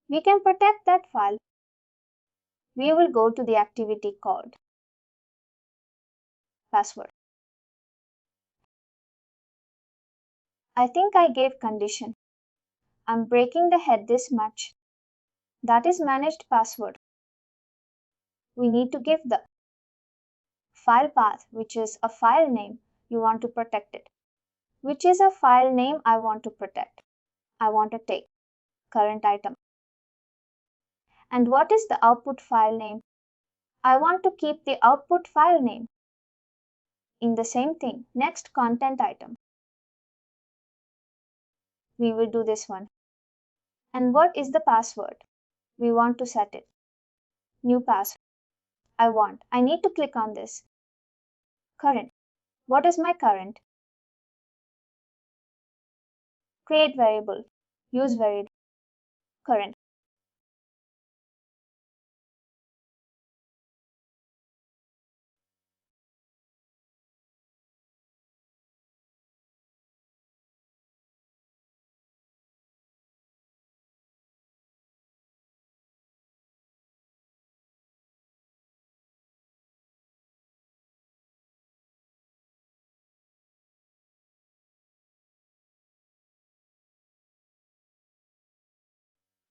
We can protect that file. We will go to the activity called password. I think I gave condition. I'm breaking the head this much. That is managed password. We need to give the file path, which is a file name. You want to protect it. Which is a file name I want to protect. I want to take current item. And what is the output file name? I want to keep the output file name. In the same thing, next content item. We will do this one. And what is the password? We want to set it. New password. I need to click on this. Current. What is my current? Create variable. Use variable. Current.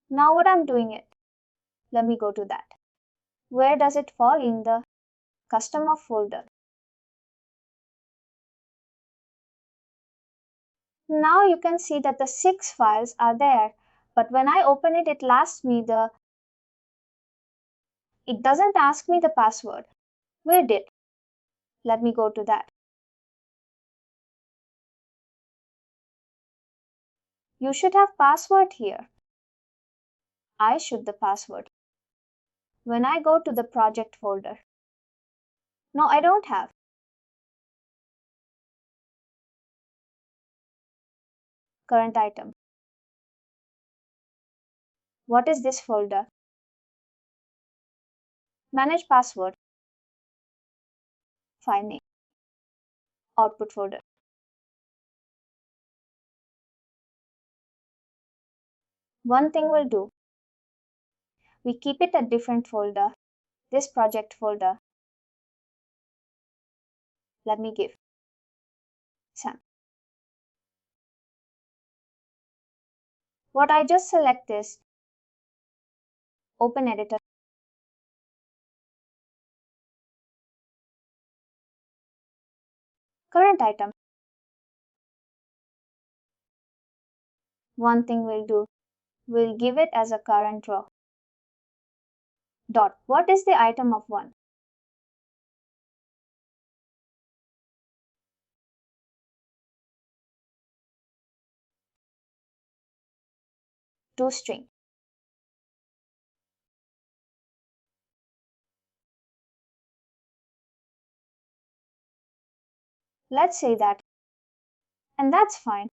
Now what I'm doing it. Let me go to that. Where does it fall in the customer folder? Now you can see that the 6 files are there, but when I open it, it doesn't ask me the password. Where did? Let me go to that. You should have password here. I should the password. When I go to the project folder. No, I don't have. Current item. What is this folder? Manage password. File name. Output folder. One thing will do. We keep it a different folder. This project folder. Let me give Sam. What I just select is open editor. Current item. One thing we'll do. We'll give it as a current row. Dot. What is the item of 1? toString. Let's say that. And that's fine.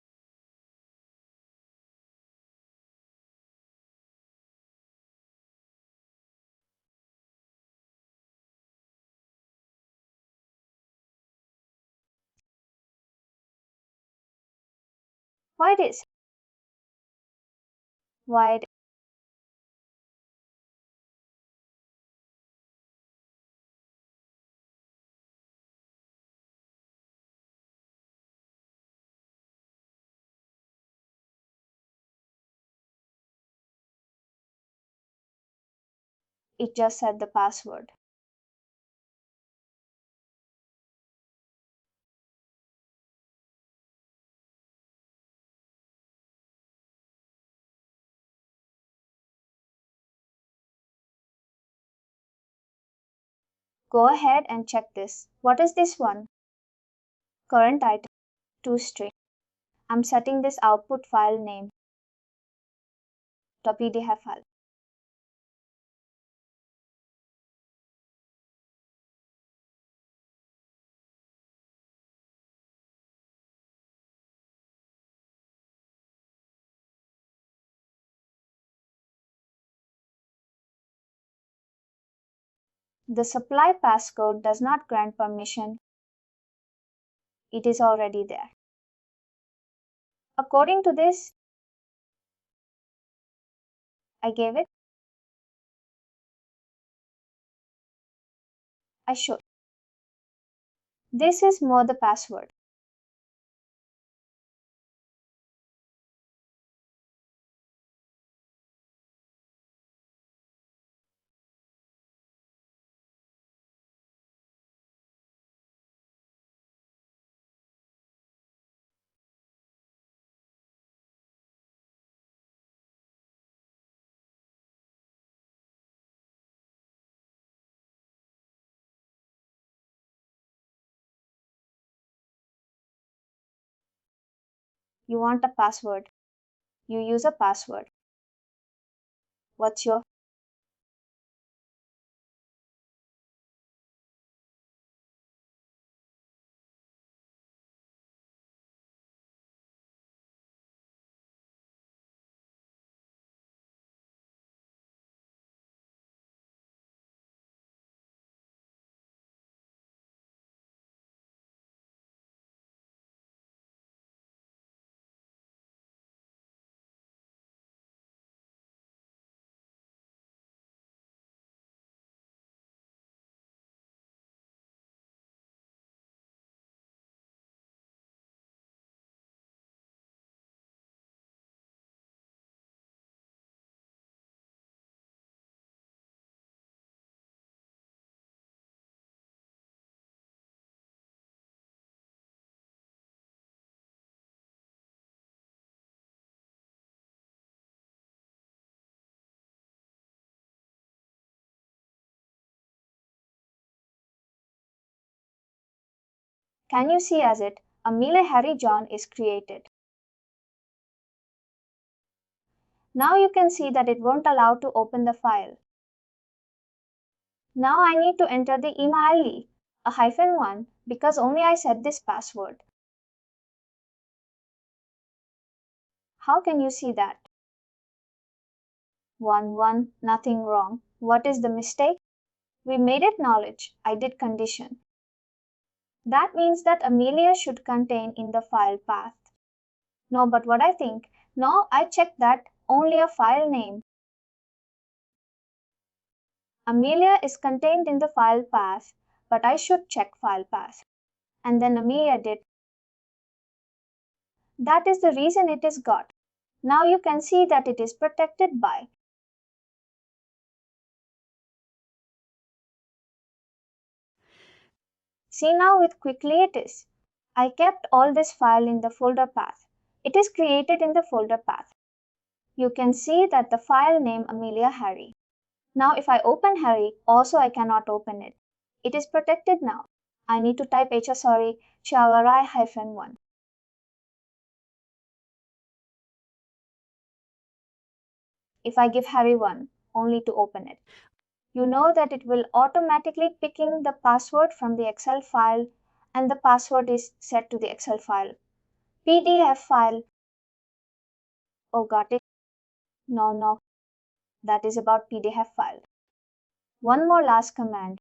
Why this? Why it just said the password. Go ahead and check this. What is this one? Current item, toString. I'm setting this output file name, the PDF file. The supply passcode does not grant permission. It is already there. According to this, I gave it. I should. This is more the password. You want a password. You use a password. What's your? Can you see as it? Amelia Harry John is created. Now you can see that it won't allow to open the file. Now I need to enter the email ID, a -1, because only I set this password. How can you see that? 1 nothing wrong. What is the mistake? We made it knowledge. I did condition. That means that Amelia should contain in the file path. No, but what I think, no, I checked that only a file name. Amelia is contained in the file path, but I should check file path. And then Amelia did. That is the reason it is got. Now you can see that it is protected by. See now with quickly it is. I kept all this file in the folder path. It is created in the folder path. You can see that the file name Amelia Harry. Now if I open Harry, also I cannot open it. It is protected now. I need to type Chavarai-1. if I give Harry 1 only to open it. You know that it will automatically picking the password from the Excel file, and the password is set to the Excel file. PDF file. Oh, got it. No, that is about PDF file. One more last command.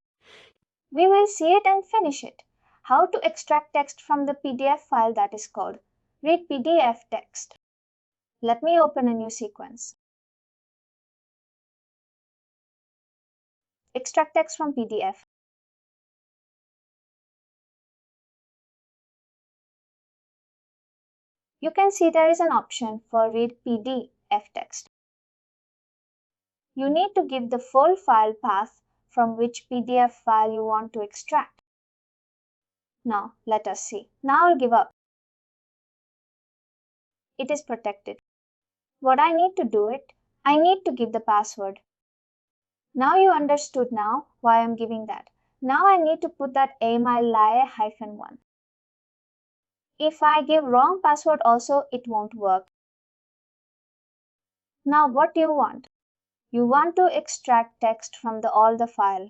We will see it and finish it. How to extract text from the PDF file, that is called read PDF text. Let me open a new sequence. Extract text from PDF. You can see there is an option for read PDF text. You need to give the full file path from which PDF file you want to extract. Now, let us see. Now I'll give up. It is protected. What I need to do it, I need to give the password. Now you understood now why I'm giving that. Now I need to put that -1. If I give wrong password also, it won't work. Now what do you want? You want to extract text from all the file.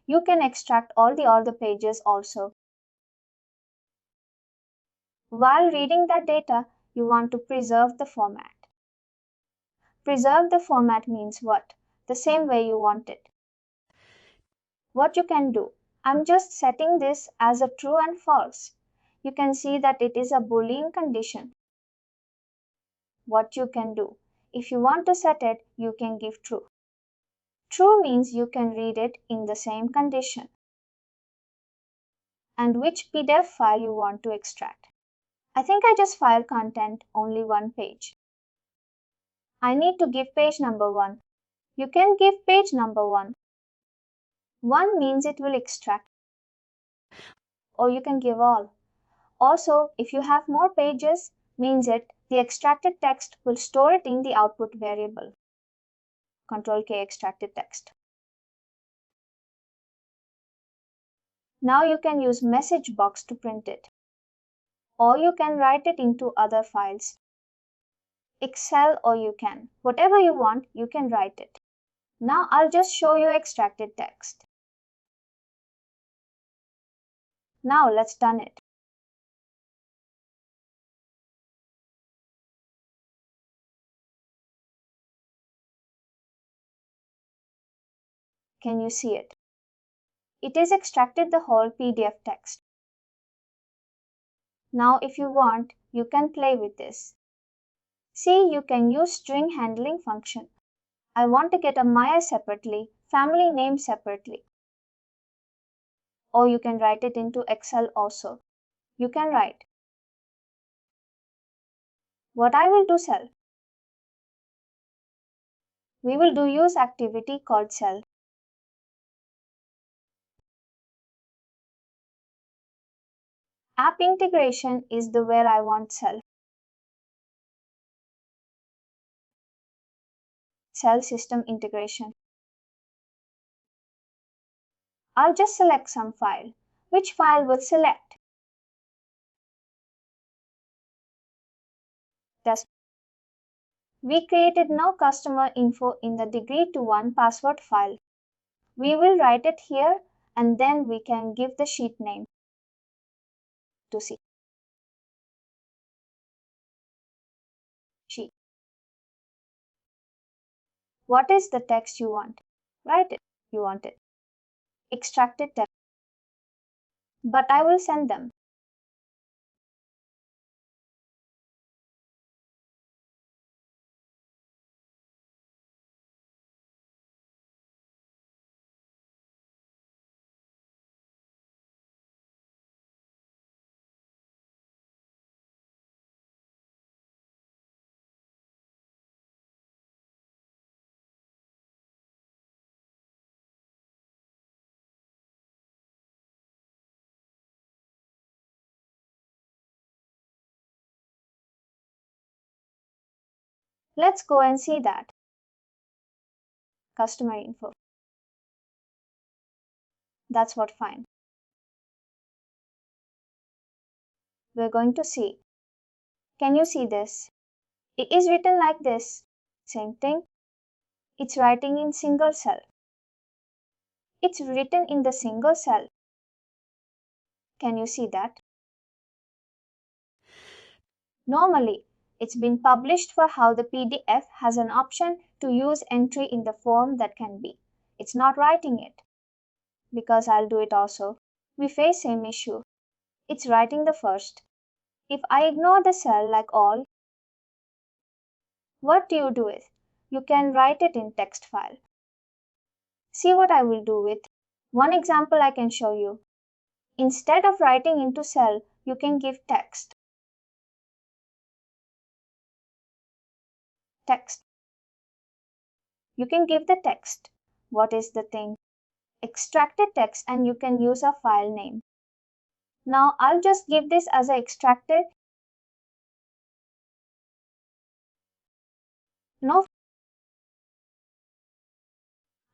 You can extract all the pages also. While reading that data, you want to preserve the format. Preserve the format means what? The same way you want it. What you can do, I'm just setting this as a true and false. You can see that it is a Boolean condition. What you can do, if you want to set it, you can give true. True means you can read it in the same condition. And which PDF file you want to extract. I think I just file content only one page. I need to give page number 1. You can give page number 1. 1 means it will extract. Or you can give all. Also, if you have more pages, means it the extracted text will store it in the output variable. Control K extracted text. Now you can use message box to print it. Or you can write it into other files. Excel, or you can. Whatever you want, you can write it. Now I'll just show you extracted text. Now let's done it. Can you see it? It is extracted the whole PDF text. Now if you want, you can play with this. See, you can use string handling function. I want to get a Maya separately, family name separately. Or you can write it into Excel also. You can write. What I will do cell. We will do use activity called cell. App integration is the where I want cell. Cell system integration. I'll just select some file. Which file will select? Thus, we created no customer info in the degree to 1 password file. We will write it here and then we can give the sheet name to see. Sheet. What is the text you want? Write it. You want it. Extracted text. But I will send them. Let's go and see that. Customer info. That's what fine. We're going to see. Can you see this? It is written like this. Same thing. It's writing in single cell. It's written in the single cell. Can you see that? Normally, it's been published for how the PDF has an option to use entry in the form that can be. It's not writing it. Because I'll do it also. We face same issue. It's writing the first. If I ignore the cell like all, what do you do with? You can write it in text file. See what I will do with. One example I can show you. Instead of writing into cell, you can give text. Text. You can give the text. What is the thing? Extracted text, and you can use a file name. Now I'll just give this as a extracted. No,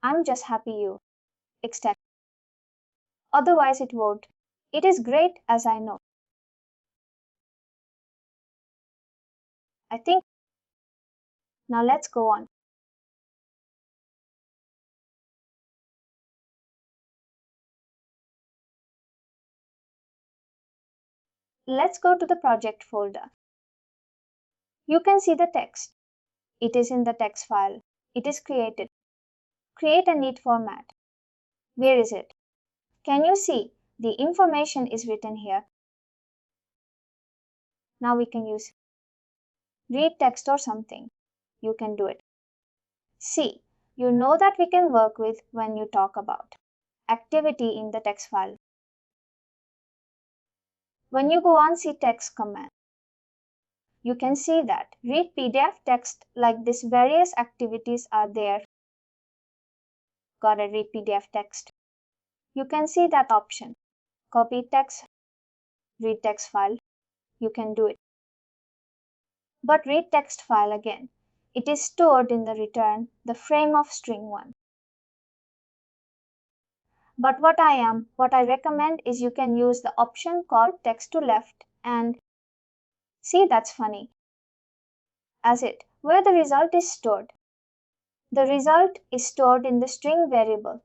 I'm just happy you extract. Otherwise it won't. It is great as I know. I think. Now let's go on. Let's go to the project folder. You can see the text. It is in the text file. It is created. Create a neat format. Where is it? Can you see? The information is written here. Now we can use read text or something. You can do it. See, you know that we can work with when you talk about activity in the text file. When you go on see text command, you can see that read PDF text like this various activities are there. Got a read PDF text. You can see that option. Copy text, read text file. You can do it. But read text file again. It is stored in the return, the frame of string 1. But what I recommend is you can use the option called text to left and see that's funny. As it, where the result is stored. The result is stored in the string variable.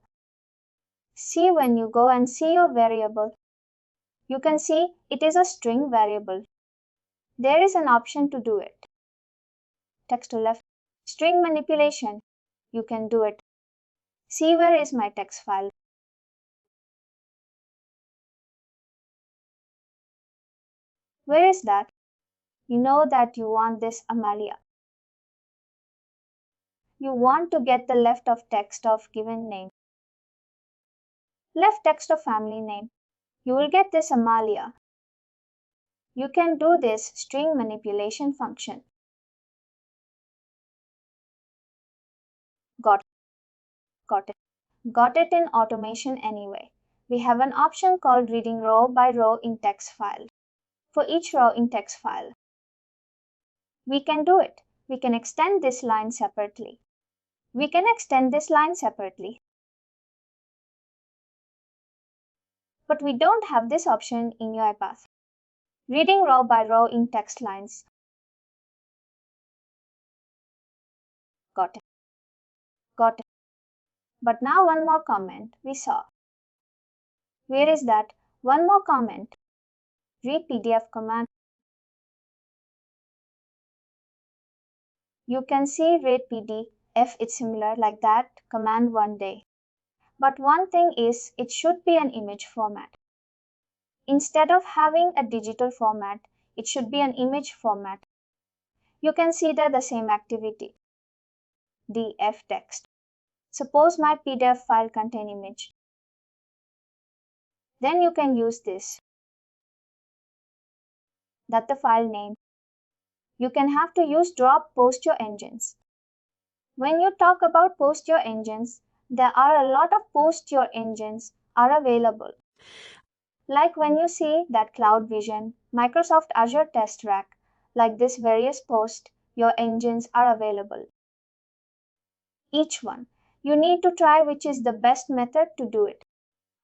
See when you go and see your variable. You can see it is a string variable. There is an option to do it. Text to left. String manipulation. You can do it. See where is my text file. Where is that? You know that you want this Amalia. You want to get the left of text of given name. Left text of family name. You will get this Amalia. You can do this string manipulation function. Got it. Got it in automation anyway. We have an option called reading row by row in text file. For each row in text file, we can do it. We can extend this line separately. We can extend this line separately. But we don't have this option in UiPath. Reading row by row in text lines. Got it. Got it. But now one more comment we saw. Where is that? One more comment. Read PDF command. You can see read PDF, it's similar like that command one day. But one thing is it should be an image format. Instead of having a digital format, it should be an image format. You consider the same activity. df text. Suppose my PDF file contain image. Then you can use this. That the file name. You can have to use drop post your engines. When you talk about post your engines, there are a lot of post your engines are available. Like when you see that Cloud Vision, Microsoft Azure Tesseract, like this various post your engines are available. Each one, you need to try which is the best method to do it.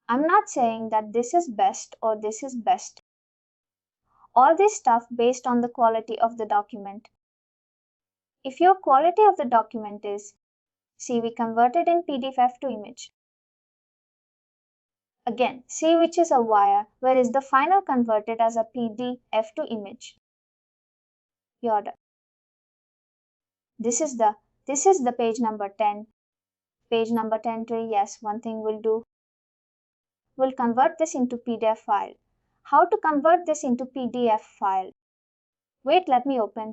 I'm not saying that this is best or this is best. All this stuff based on the quality of the document. If your quality of the document is See, we converted in PDF to image. Again, see which is a wire, where is the final converted as a PDF to image. You're done. This is the page number 10. Page number 10 tree, yes, one thing we'll do. We'll convert this into PDF file. How to convert this into PDF file? Wait, let me open.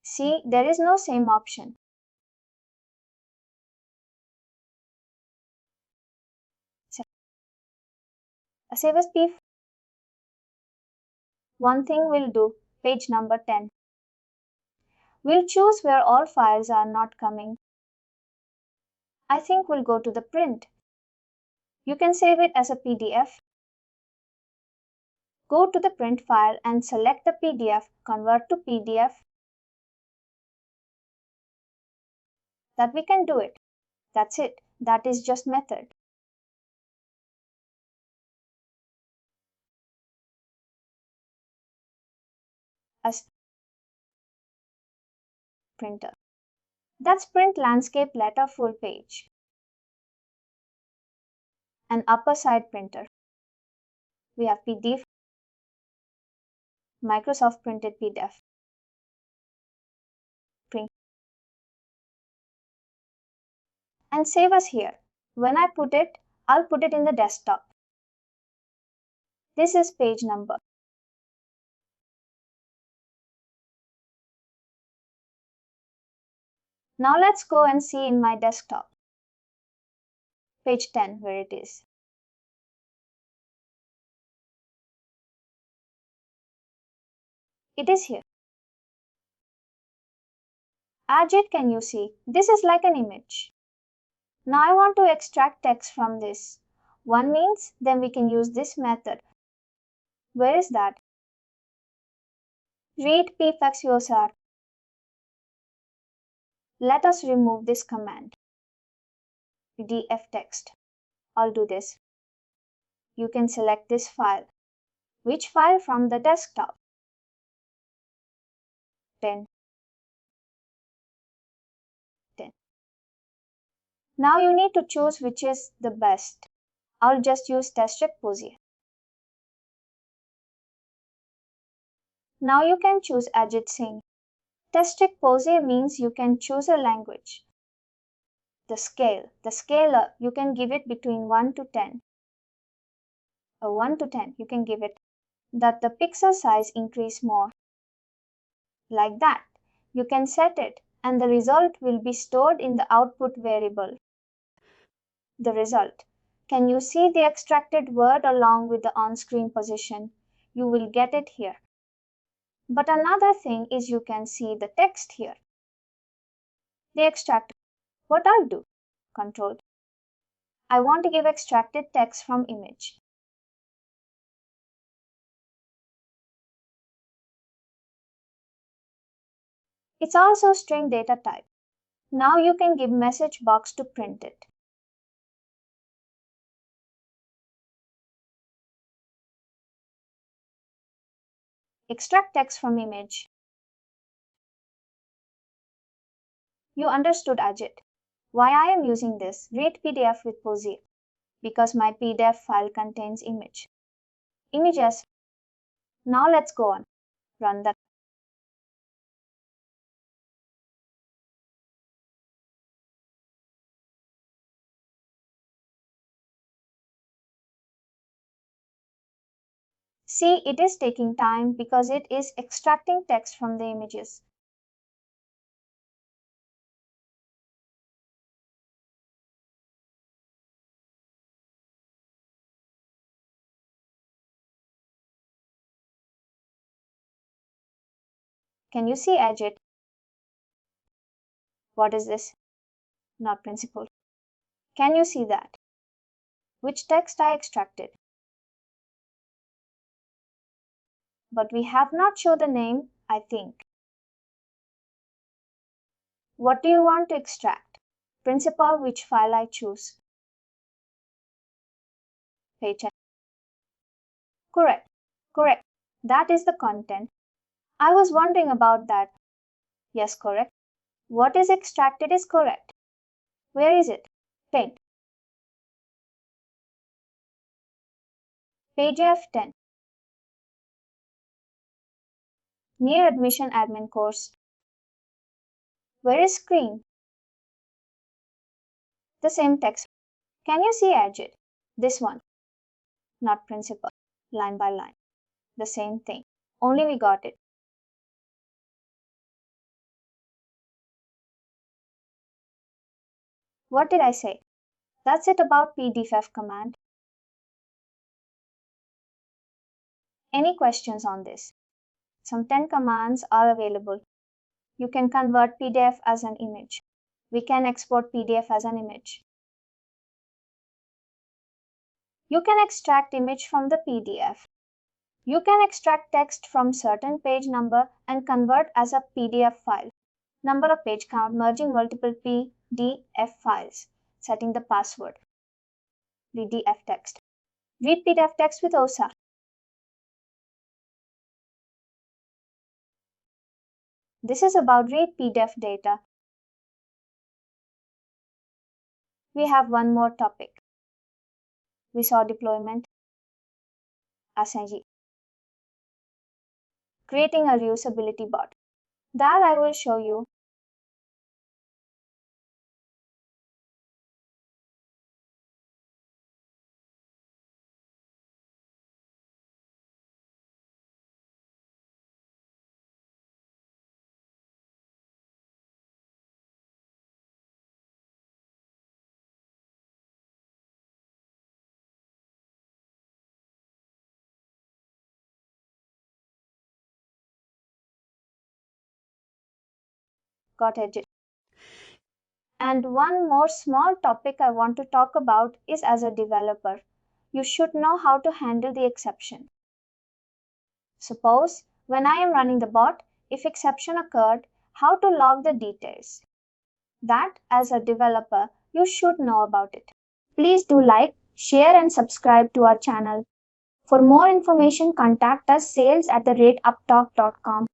See, there is no same option. Save as PDF. One thing we'll do, page number 10. We'll choose where all files are not coming. I think we'll go to the print. You can save it as a PDF. Go to the print file and select the PDF, convert to PDF. That we can do it. That's it. That is just method. As printer. That's print landscape letter full page. An upper side printer. We have PDF, Microsoft printed PDF. Print. And save as here. When I put it, I'll put it in the desktop. This is page number. Now let's go and see in my desktop. Page 10, where it is. It is here. Ajit, can you see? This is like an image. Now I want to extract text from this. One means then we can use this method. Where is that? Read pfx USR. Let us remove this command. PDF text. I'll do this. You can select this file. Which file from the desktop? 10. Now you need to choose which is the best. I'll just use Tesseract Posey. Now you can choose Ajit Singh. Tesseract Posey means you can choose a language. The scaler, you can give it between 1 to 10. 1 to 10, you can give it that the pixel size increase more. Like that, you can set it and the result will be stored in the output variable. The result. Can you see the extracted word along with the on-screen position? You will get it here. But another thing is you can see the text here. The extract. What I'll do? Control. I want to give extracted text from image. It's also string data type. Now you can give message box to print it. Extract text from image. You understood, Ajit. Why I am using this? Read PDF with Posey. Because my PDF file contains image. Images. Now let's go on. Run that. See, it is taking time because it is extracting text from the images. Can you see Ajit? What is this? Not principal. Can you see that? Which text I extracted? But we have not shown the name, I think. What do you want to extract? Principal, which file I choose? Paycheck. Correct. Correct. That is the content. I was wondering about that. Yes, correct. What is extracted is correct. Where is it? Paint. Page F10. Near admission admin course. Where is screen? The same text. Can you see edge? This one. Not principal. Line by line. The same thing. Only we got it. What did I say? That's it about pdef command. Any questions on this? Some 10 commands are available. You can convert PDF as an image. We can export PDF as an image. You can extract image from the PDF. You can extract text from certain page number and convert as a PDF file. Number of page count, merging multiple PDF files, setting the password. PDF text. Read PDF text with OCR. This is about read PDF data. We have one more topic. We saw deployment, assembly, creating a reusability bot. That I will show you. Got it. And one more small topic I want to talk about is as a developer, you should know how to handle the exception. Suppose when I am running the bot, if exception occurred, how to log the details. That as a developer, you should know about it. Please do like, share and subscribe to our channel. For more information, contact us sales@uptalk.com.